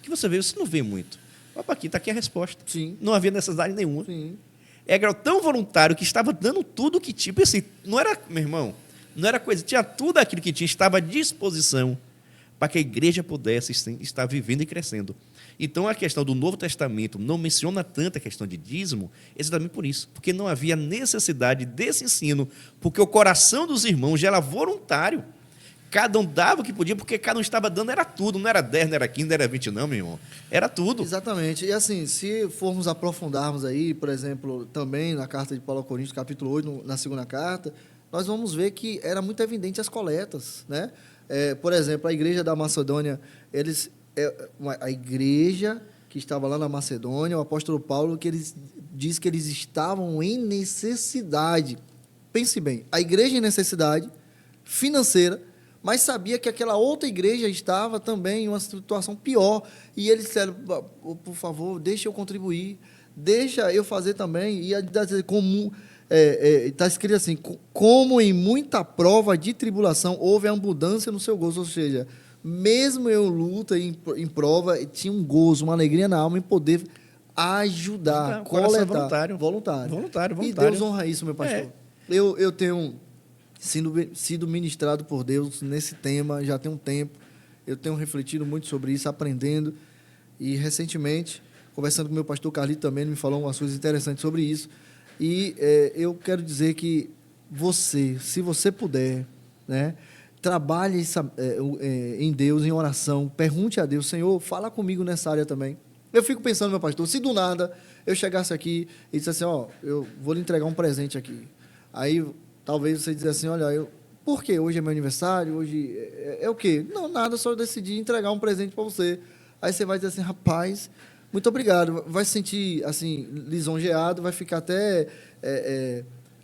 Que você não vê muito. Opa, aqui está aqui a resposta. Sim. Não havia necessidade nenhuma. Sim. Era tão voluntário que estava dando tudo o que tinha. Assim, não era, meu irmão, não era coisa, tinha tudo aquilo que tinha, estava à disposição para que a igreja pudesse estar vivendo e crescendo. Então, a questão do Novo Testamento não menciona tanto a questão de dízimo, exatamente por isso, porque não havia necessidade desse ensino, porque o coração dos irmãos já era voluntário. Cada um dava o que podia, porque cada um estava dando, era tudo, não era 10, não era 15, não era 20, não, meu irmão. Era tudo. Exatamente. E assim, se formos aprofundarmos aí, por exemplo, também na carta de Paulo aos Coríntios, capítulo 8, na segunda carta, nós vamos ver que era muito evidente as coletas, né? Por exemplo, a igreja da Macedônia, a igreja que estava lá na Macedônia, o apóstolo Paulo, que eles diz que eles estavam em necessidade. Pense bem, a igreja em necessidade financeira, mas sabia que aquela outra igreja estava também em uma situação pior. E eles disseram, por favor, deixa eu contribuir, deixa eu fazer também. E está escrito assim, como em muita prova de tribulação houve abundância no seu gozo. Ou seja, mesmo eu luta em prova, tinha um gozo, uma alegria na alma em poder ajudar, coletar. Voluntário. E Deus honra isso, meu pastor. Eu tenho sido ministrado por Deus nesse tema já tem um tempo. Eu tenho refletido muito sobre isso, aprendendo. E, recentemente, conversando com o meu pastor Carlito também, ele me falou umas coisas interessantes sobre isso. E eu quero dizer que você, se você puder, né, trabalhe em Deus, em oração, pergunte a Deus, Senhor, fala comigo nessa área também. Eu fico pensando, meu pastor, se do nada eu chegasse aqui e dissesse assim, eu vou lhe entregar um presente aqui. Aí, talvez você dissesse assim, olha, por quê? Hoje é meu aniversário, hoje é o quê? Não, nada, só decidi entregar um presente para você. Aí você vai dizer assim, rapaz, muito obrigado. Vai se sentir, assim, lisonjeado, vai ficar até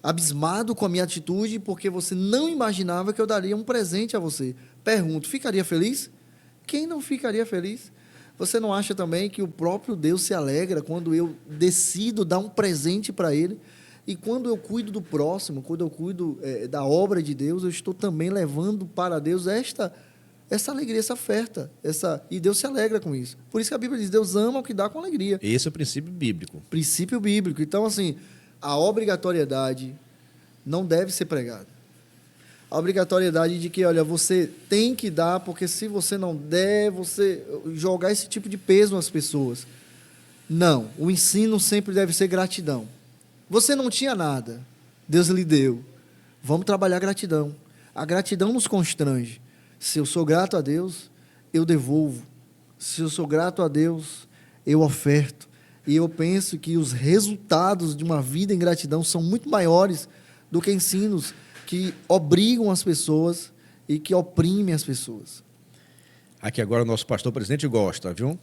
abismado com a minha atitude porque você não imaginava que eu daria um presente a você. Pergunto, ficaria feliz? Quem não ficaria feliz? Você não acha também que o próprio Deus se alegra quando eu decido dar um presente para Ele? E quando eu cuido do próximo, quando eu cuido da obra de Deus, eu estou também levando para Deus essa alegria, essa oferta. E Deus se alegra com isso. Por isso que a Bíblia diz, Deus ama o que dá com alegria. Esse é o princípio bíblico. Princípio bíblico. Então, assim, a obrigatoriedade não deve ser pregada. A obrigatoriedade de que, olha, você tem que dar, porque se você não der, você jogar esse tipo de peso nas pessoas. Não, o ensino sempre deve ser gratidão. Você não tinha nada, Deus lhe deu. Vamos trabalhar gratidão. A gratidão nos constrange. Se eu sou grato a Deus, eu devolvo. Se eu sou grato a Deus, eu oferto. E eu penso que os resultados de uma vida em gratidão são muito maiores do que ensinos que obrigam as pessoas e que oprimem as pessoas. Aqui agora o nosso pastor presidente gosta, viu?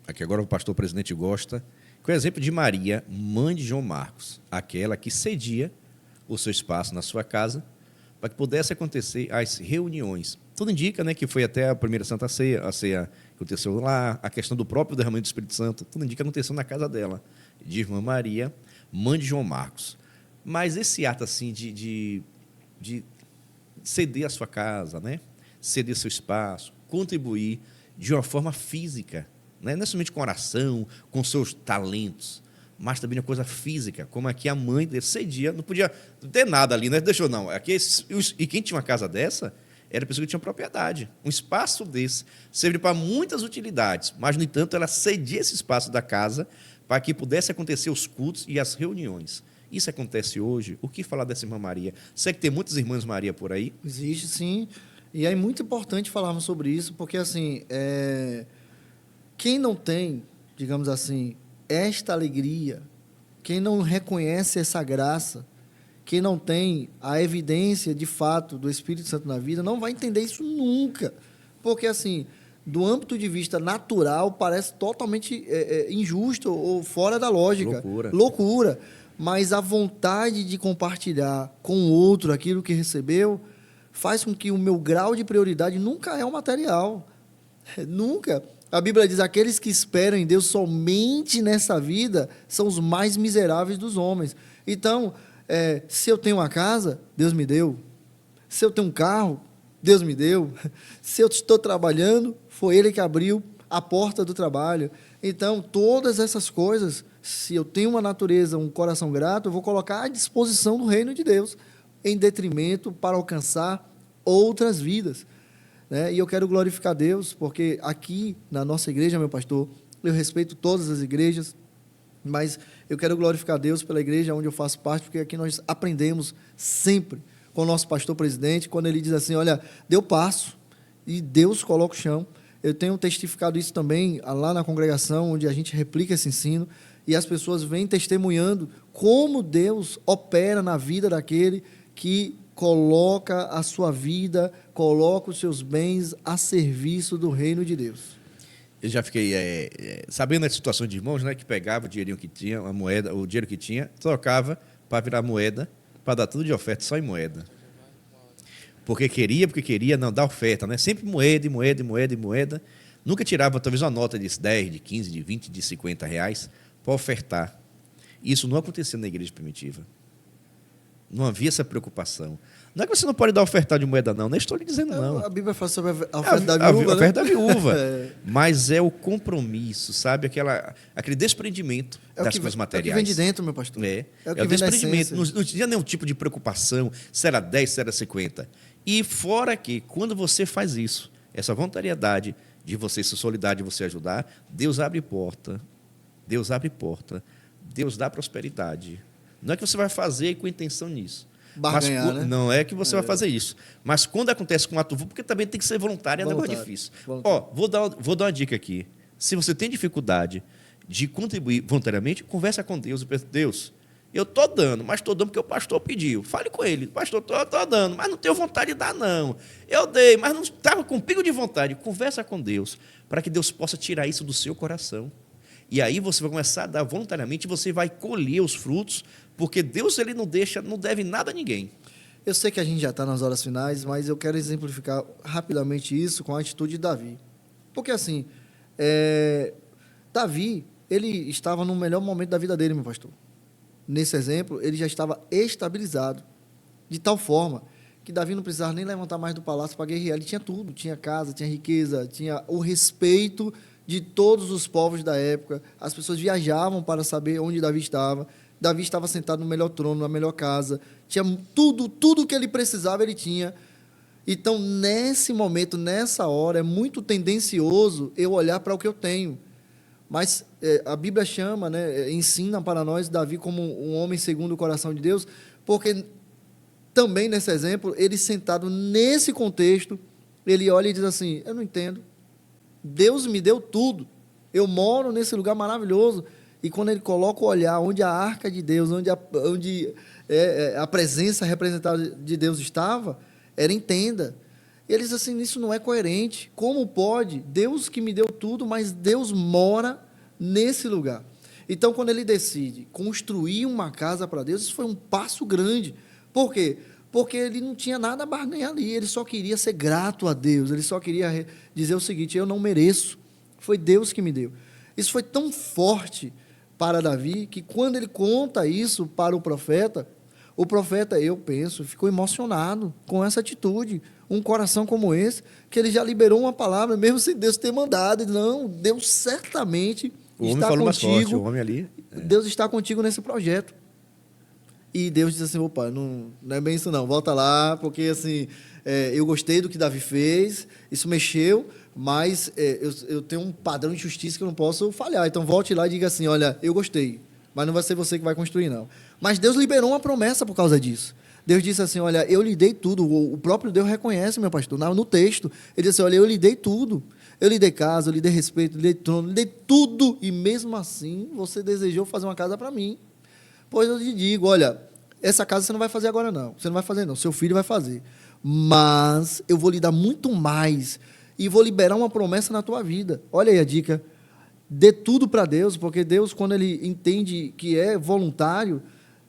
Aqui agora o pastor presidente gosta. Com o exemplo de Maria, mãe de João Marcos, aquela que cedia o seu espaço na sua casa para que pudesse acontecer as reuniões. Tudo indica, né, que foi até a primeira Santa Ceia, a ceia que aconteceu lá, a questão do próprio derramamento do Espírito Santo, tudo indica que aconteceu na casa dela, de irmã Maria, mãe de João Marcos. Mas esse ato assim de ceder a sua casa, né? Ceder seu espaço, contribuir de uma forma física, né? Não é somente com oração, com seus talentos, mas também uma coisa física, como aqui a mãe dele cedia, não podia ter nada ali, né? Deixou não. Aqui, e quem tinha uma casa dessa era a pessoa que tinha propriedade. Um espaço desse servia para muitas utilidades, mas, no entanto, ela cedia esse espaço da casa para que pudesse acontecer os cultos e as reuniões. Isso acontece hoje. O que falar dessa irmã Maria? Sei que tem muitas irmãs Maria por aí. Existe, sim. E é muito importante falarmos sobre isso, porque, assim, quem não tem, digamos assim, esta alegria, quem não reconhece essa graça, quem não tem a evidência, de fato, do Espírito Santo na vida, não vai entender isso nunca. Porque, assim, do âmbito de vista natural, parece totalmente injusto ou fora da lógica. Loucura. Mas a vontade de compartilhar com o outro aquilo que recebeu faz com que o meu grau de prioridade nunca é o material. Nunca. A Bíblia diz, aqueles que esperam em Deus somente nessa vida são os mais miseráveis dos homens. Então, se eu tenho uma casa, Deus me deu. Se eu tenho um carro, Deus me deu. Se eu estou trabalhando, foi Ele que abriu a porta do trabalho. Então, todas essas coisas, se eu tenho uma natureza, um coração grato, eu vou colocar à disposição do reino de Deus, em detrimento para alcançar outras vidas. Né? E eu quero glorificar Deus, porque aqui na nossa igreja, meu pastor, eu respeito todas as igrejas, mas eu quero glorificar Deus pela igreja onde eu faço parte, porque aqui nós aprendemos sempre com o nosso pastor presidente, quando ele diz assim, olha, deu passo e Deus coloca o chão. Eu tenho testificado isso também lá na congregação, onde a gente replica esse ensino, e as pessoas vêm testemunhando como Deus opera na vida daquele que coloca a sua vida, coloca os seus bens a serviço do reino de Deus. Eu já fiquei sabendo da situação de irmãos, né, que pegava o dinheirinho que tinha, a moeda, o dinheiro que tinha, trocava para virar moeda, para dar tudo de oferta só em moeda. Porque queria, não, dar oferta, né? Sempre moeda. Nunca tirava, talvez, uma nota de 10, de 15, de 20, de 50 reais para ofertar. Isso não acontecia na igreja primitiva. Não havia essa preocupação. Não é que você não pode dar oferta de moeda, não estou lhe dizendo, não. A Bíblia fala sobre a oferta da viúva, a oferta da viúva. Mas é o compromisso, sabe? Aquele desprendimento das coisas materiais. É o que vem de dentro, meu pastor. É o desprendimento. Não tinha nenhum tipo de preocupação, se era 10, se era 50. E fora que, quando você faz isso, essa voluntariedade de você ser solidário, de você ajudar, Deus abre porta, Deus dá prosperidade. Não é que você vai fazer com intenção nisso. Barganhar, né? Não é que você vai fazer isso. Mas quando acontece com um ato, porque também tem que ser voluntário, é um negócio difícil. Vou dar uma dica aqui. Se você tem dificuldade de contribuir voluntariamente, conversa com Deus. Deus, eu estou dando, mas estou dando porque o pastor pediu. Fale com ele. Pastor, estou dando, mas não tenho vontade de dar, não. Eu dei, mas não estava com pingo de vontade. Conversa com Deus, para que Deus possa tirar isso do seu coração. E aí você vai começar a dar voluntariamente e você vai colher os frutos Porque Deus ele não deve nada a ninguém. Eu sei que a gente já está nas horas finais, mas eu quero exemplificar rapidamente isso com a atitude de Davi. Porque, assim, Davi, ele estava no melhor momento da vida dele, meu pastor. Nesse exemplo, ele já estava estabilizado, de tal forma que Davi não precisava nem levantar mais do palácio para guerrear. Ele tinha tudo, tinha casa, tinha riqueza, tinha o respeito de todos os povos da época. As pessoas viajavam para saber onde Davi estava. Davi estava sentado no melhor trono, na melhor casa. Tinha tudo que ele precisava, ele tinha. Então, nesse momento, nessa hora, é muito tendencioso eu olhar para o que eu tenho. Mas a Bíblia chama, né, ensina para nós Davi como um homem segundo o coração de Deus, porque também nesse exemplo, ele sentado nesse contexto, ele olha e diz assim, eu não entendo. Deus me deu tudo. Eu moro nesse lugar maravilhoso. E quando ele coloca o olhar onde a arca de Deus, onde a presença representada de Deus estava, era em tenda. E ele diz assim, isso não é coerente. Como pode? Deus que me deu tudo, mas Deus mora nesse lugar. Então, quando ele decide construir uma casa para Deus, isso foi um passo grande. Por quê? Porque ele não tinha nada a barganhar ali, ele só queria ser grato a Deus, ele só queria dizer o seguinte, eu não mereço, foi Deus que me deu. Isso foi tão forte para Davi, que quando ele conta isso para o profeta, eu penso, ficou emocionado com essa atitude, um coração como esse, que ele já liberou uma palavra, mesmo sem Deus ter mandado. Não, Deus certamente está contigo. O homem ali. Deus está contigo nesse projeto. E Deus diz assim, opa, não é bem isso não, volta lá, porque assim, eu gostei do que Davi fez, isso mexeu, mas eu tenho um padrão de justiça que eu não posso falhar. Então volte lá e diga assim, olha, eu gostei, mas não vai ser você que vai construir, não. Mas Deus liberou uma promessa por causa disso. Deus disse assim, olha, eu lhe dei tudo. O próprio Deus reconhece, meu pastor, no texto. Ele disse assim, olha, eu lhe dei tudo. Eu lhe dei casa, eu lhe dei respeito, eu lhe dei trono, eu lhe dei tudo. E mesmo assim, você desejou fazer uma casa para mim. Pois eu te digo, olha, essa casa você não vai fazer agora, não. Você não vai fazer, não. Seu filho vai fazer. Mas eu vou lhe dar muito mais e vou liberar uma promessa na tua vida. Olha aí a dica. Dê tudo para Deus, porque Deus, quando Ele entende que é voluntário,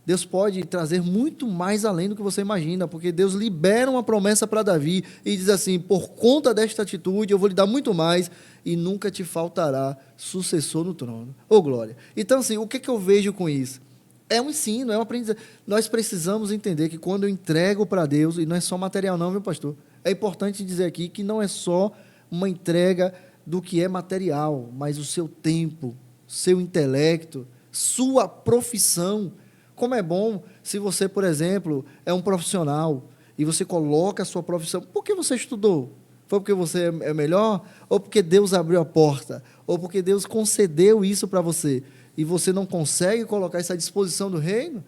Deus pode trazer muito mais além do que você imagina, porque Deus libera uma promessa para Davi e diz assim, por conta desta atitude, eu vou lhe dar muito mais e nunca te faltará sucessor no trono. Ô, glória! Então, assim, o que eu vejo com isso? É um ensino, é uma aprendizagem. Nós precisamos entender que quando eu entrego para Deus, e não é só material não, meu pastor, é importante dizer aqui que não é só uma entrega do que é material, mas o seu tempo, seu intelecto, sua profissão. Como é bom se você, por exemplo, é um profissional e você coloca a sua profissão. Por que você estudou? Foi porque você é melhor? Ou porque Deus abriu a porta? Ou porque Deus concedeu isso para você? E você não consegue colocar isso à disposição do reino?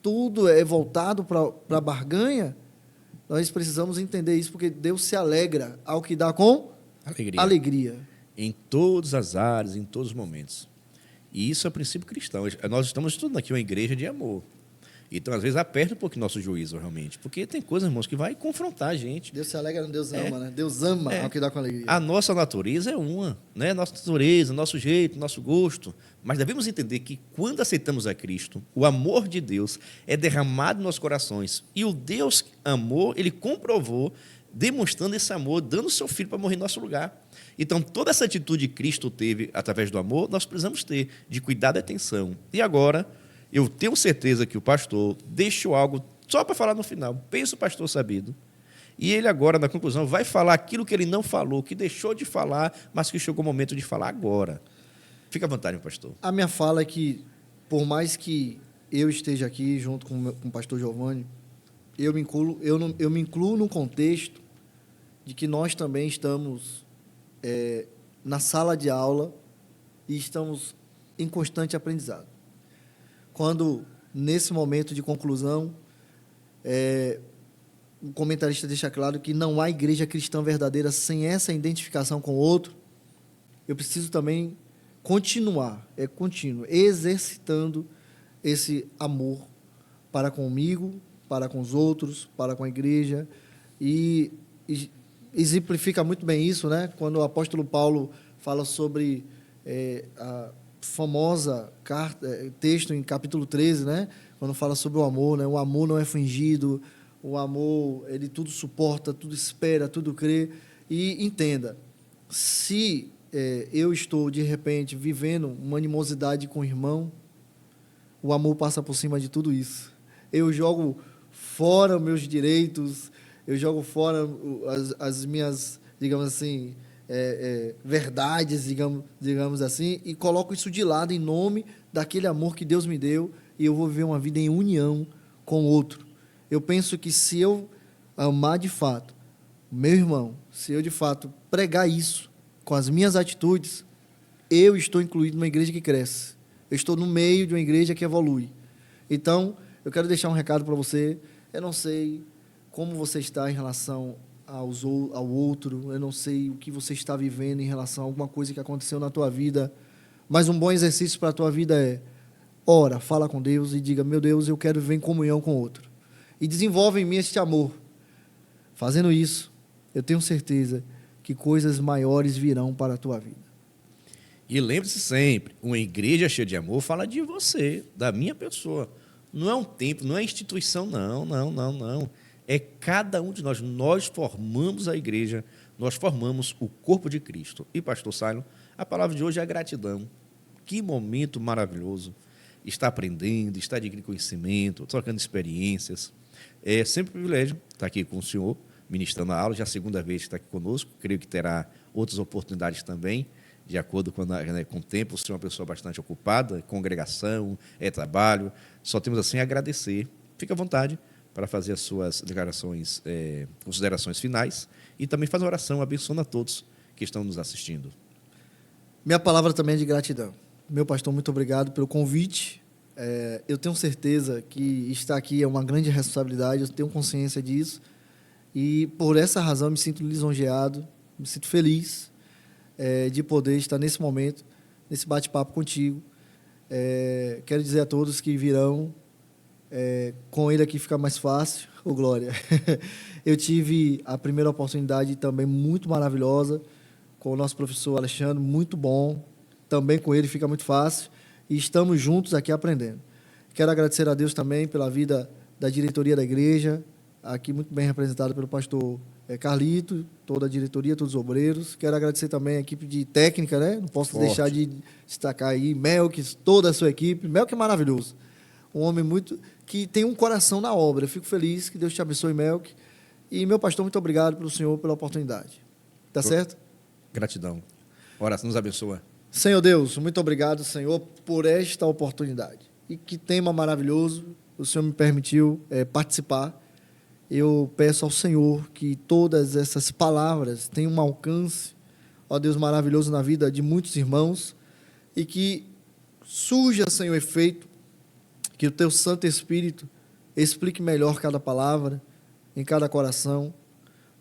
Tudo é voltado para a barganha? Nós precisamos entender isso, porque Deus se alegra ao que dá com alegria. Em todas as áreas, em todos os momentos. E isso é o princípio cristão. Nós estamos estudando aqui uma igreja de amor. Então, às vezes, aperta um pouquinho nosso juízo, realmente. Porque tem coisas, irmãos, que vai confrontar a gente. Deus se alegra, Deus ama, né? Deus ama ao que dá com alegria. A nossa natureza é uma, né? Nossa natureza, nosso jeito, nosso gosto. Mas devemos entender que, quando aceitamos a Cristo, o amor de Deus é derramado nos nossos corações. E o Deus amor, Ele comprovou, demonstrando esse amor, dando o seu Filho para morrer em nosso lugar. Então, toda essa atitude que Cristo teve através do amor, nós precisamos ter, de cuidado e atenção. E agora, eu tenho certeza que o pastor deixou algo só para falar no final. Pensa o pastor sabido. E ele agora, na conclusão, vai falar aquilo que ele não falou, que deixou de falar, mas que chegou o momento de falar agora. Fica à vontade, meu pastor. A minha fala é que, por mais que eu esteja aqui junto com o pastor Giovanni, eu me incluo no contexto de que nós também estamos na sala de aula e estamos em constante aprendizado. Quando, nesse momento de conclusão, o comentarista deixa claro que não há igreja cristã verdadeira sem essa identificação com o outro, eu preciso também continuar, contínuo, exercitando esse amor para comigo, para com os outros, para com a igreja, e exemplifica muito bem isso, né? Quando o apóstolo Paulo fala sobre famosa texto em capítulo 13, né? Quando fala sobre o amor, né? O amor não é fingido, o amor, ele tudo suporta, tudo espera, tudo crê. E entenda, se eu estou, de repente, vivendo uma animosidade com o irmão, o amor passa por cima de tudo isso. Eu jogo fora os meus direitos, eu jogo fora as minhas, digamos assim, verdades, digamos assim, e coloco isso de lado em nome daquele amor que Deus me deu, e eu vou viver uma vida em união com o outro. Eu penso que se eu amar de fato o meu irmão, se eu de fato pregar isso com as minhas atitudes, eu estou incluído numa igreja que cresce. Eu estou no meio de uma igreja que evolui. Então, eu quero deixar um recado para você. Eu não sei como você está em relação ao outro, eu não sei o que você está vivendo em relação a alguma coisa que aconteceu na tua vida, mas um bom exercício para a tua vida é: ora, fala com Deus e diga: meu Deus, eu quero viver em comunhão com o outro. E desenvolve em mim este amor. Fazendo isso, eu tenho certeza que coisas maiores virão para a tua vida. E lembre-se sempre, uma igreja cheia de amor fala de você, da minha pessoa. Não é um templo, não é instituição, não. É cada um de nós. Nós formamos a igreja, nós formamos o corpo de Cristo. E, pastor Sailon, a palavra de hoje é a gratidão. Que momento maravilhoso. Está aprendendo, está adquirindo conhecimento, trocando experiências. É sempre um privilégio estar aqui com o senhor, ministrando a aula. Já é a segunda vez que está aqui conosco. Creio que terá outras oportunidades também, de acordo com o tempo. O senhor é uma pessoa bastante ocupada, congregação, trabalho. Só temos assim a agradecer. Fique à vontade para fazer as suas declarações, considerações finais, e também fazer uma oração abençoando a todos que estão nos assistindo. Minha palavra também é de gratidão. Meu pastor, muito obrigado pelo convite. Eu tenho certeza que estar aqui é uma grande responsabilidade, eu tenho consciência disso, e por essa razão me sinto lisonjeado, me sinto feliz de poder estar nesse momento, nesse bate-papo contigo. Quero dizer a todos que virão, com ele aqui fica mais fácil, glória. Eu tive a primeira oportunidade também muito maravilhosa com o nosso professor Alexandre, muito bom, também com ele fica muito fácil, e estamos juntos aqui aprendendo. Quero agradecer a Deus também pela vida da diretoria da igreja, aqui muito bem representada pelo pastor Carlito, toda a diretoria, todos os obreiros. Quero agradecer também a equipe de técnica, né? Não posso deixar de destacar aí Melques, toda a sua equipe. Melques é maravilhoso. Um homem que tem um coração na obra. Eu fico feliz, que Deus te abençoe, Melques. E, meu pastor, muito obrigado pelo senhor, pela oportunidade. Tá certo? Gratidão. Oração nos abençoa. Senhor Deus, muito obrigado, Senhor, por esta oportunidade. E que tema maravilhoso o Senhor me permitiu participar. Eu peço ao Senhor que todas essas palavras tenham um alcance, ó Deus, maravilhoso na vida de muitos irmãos, e que surja, Senhor, efeito, que o Teu Santo Espírito explique melhor cada palavra, em cada coração,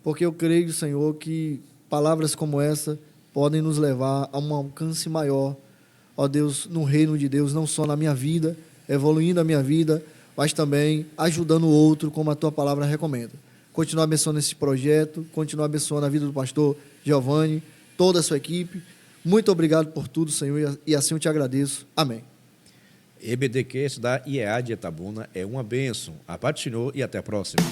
porque eu creio, Senhor, que palavras como essa podem nos levar a um alcance maior, ó Deus, no reino de Deus, não só na minha vida, evoluindo a minha vida, mas também ajudando o outro, como a Tua palavra recomenda. Continua abençoando esse projeto, continua abençoando a vida do pastor Giovanni, toda a sua equipe. Muito obrigado por tudo, Senhor, e assim eu te agradeço. Amém. EBDcast da IEA de Itabuna é uma bênção. A paz do Senhor e até a próxima.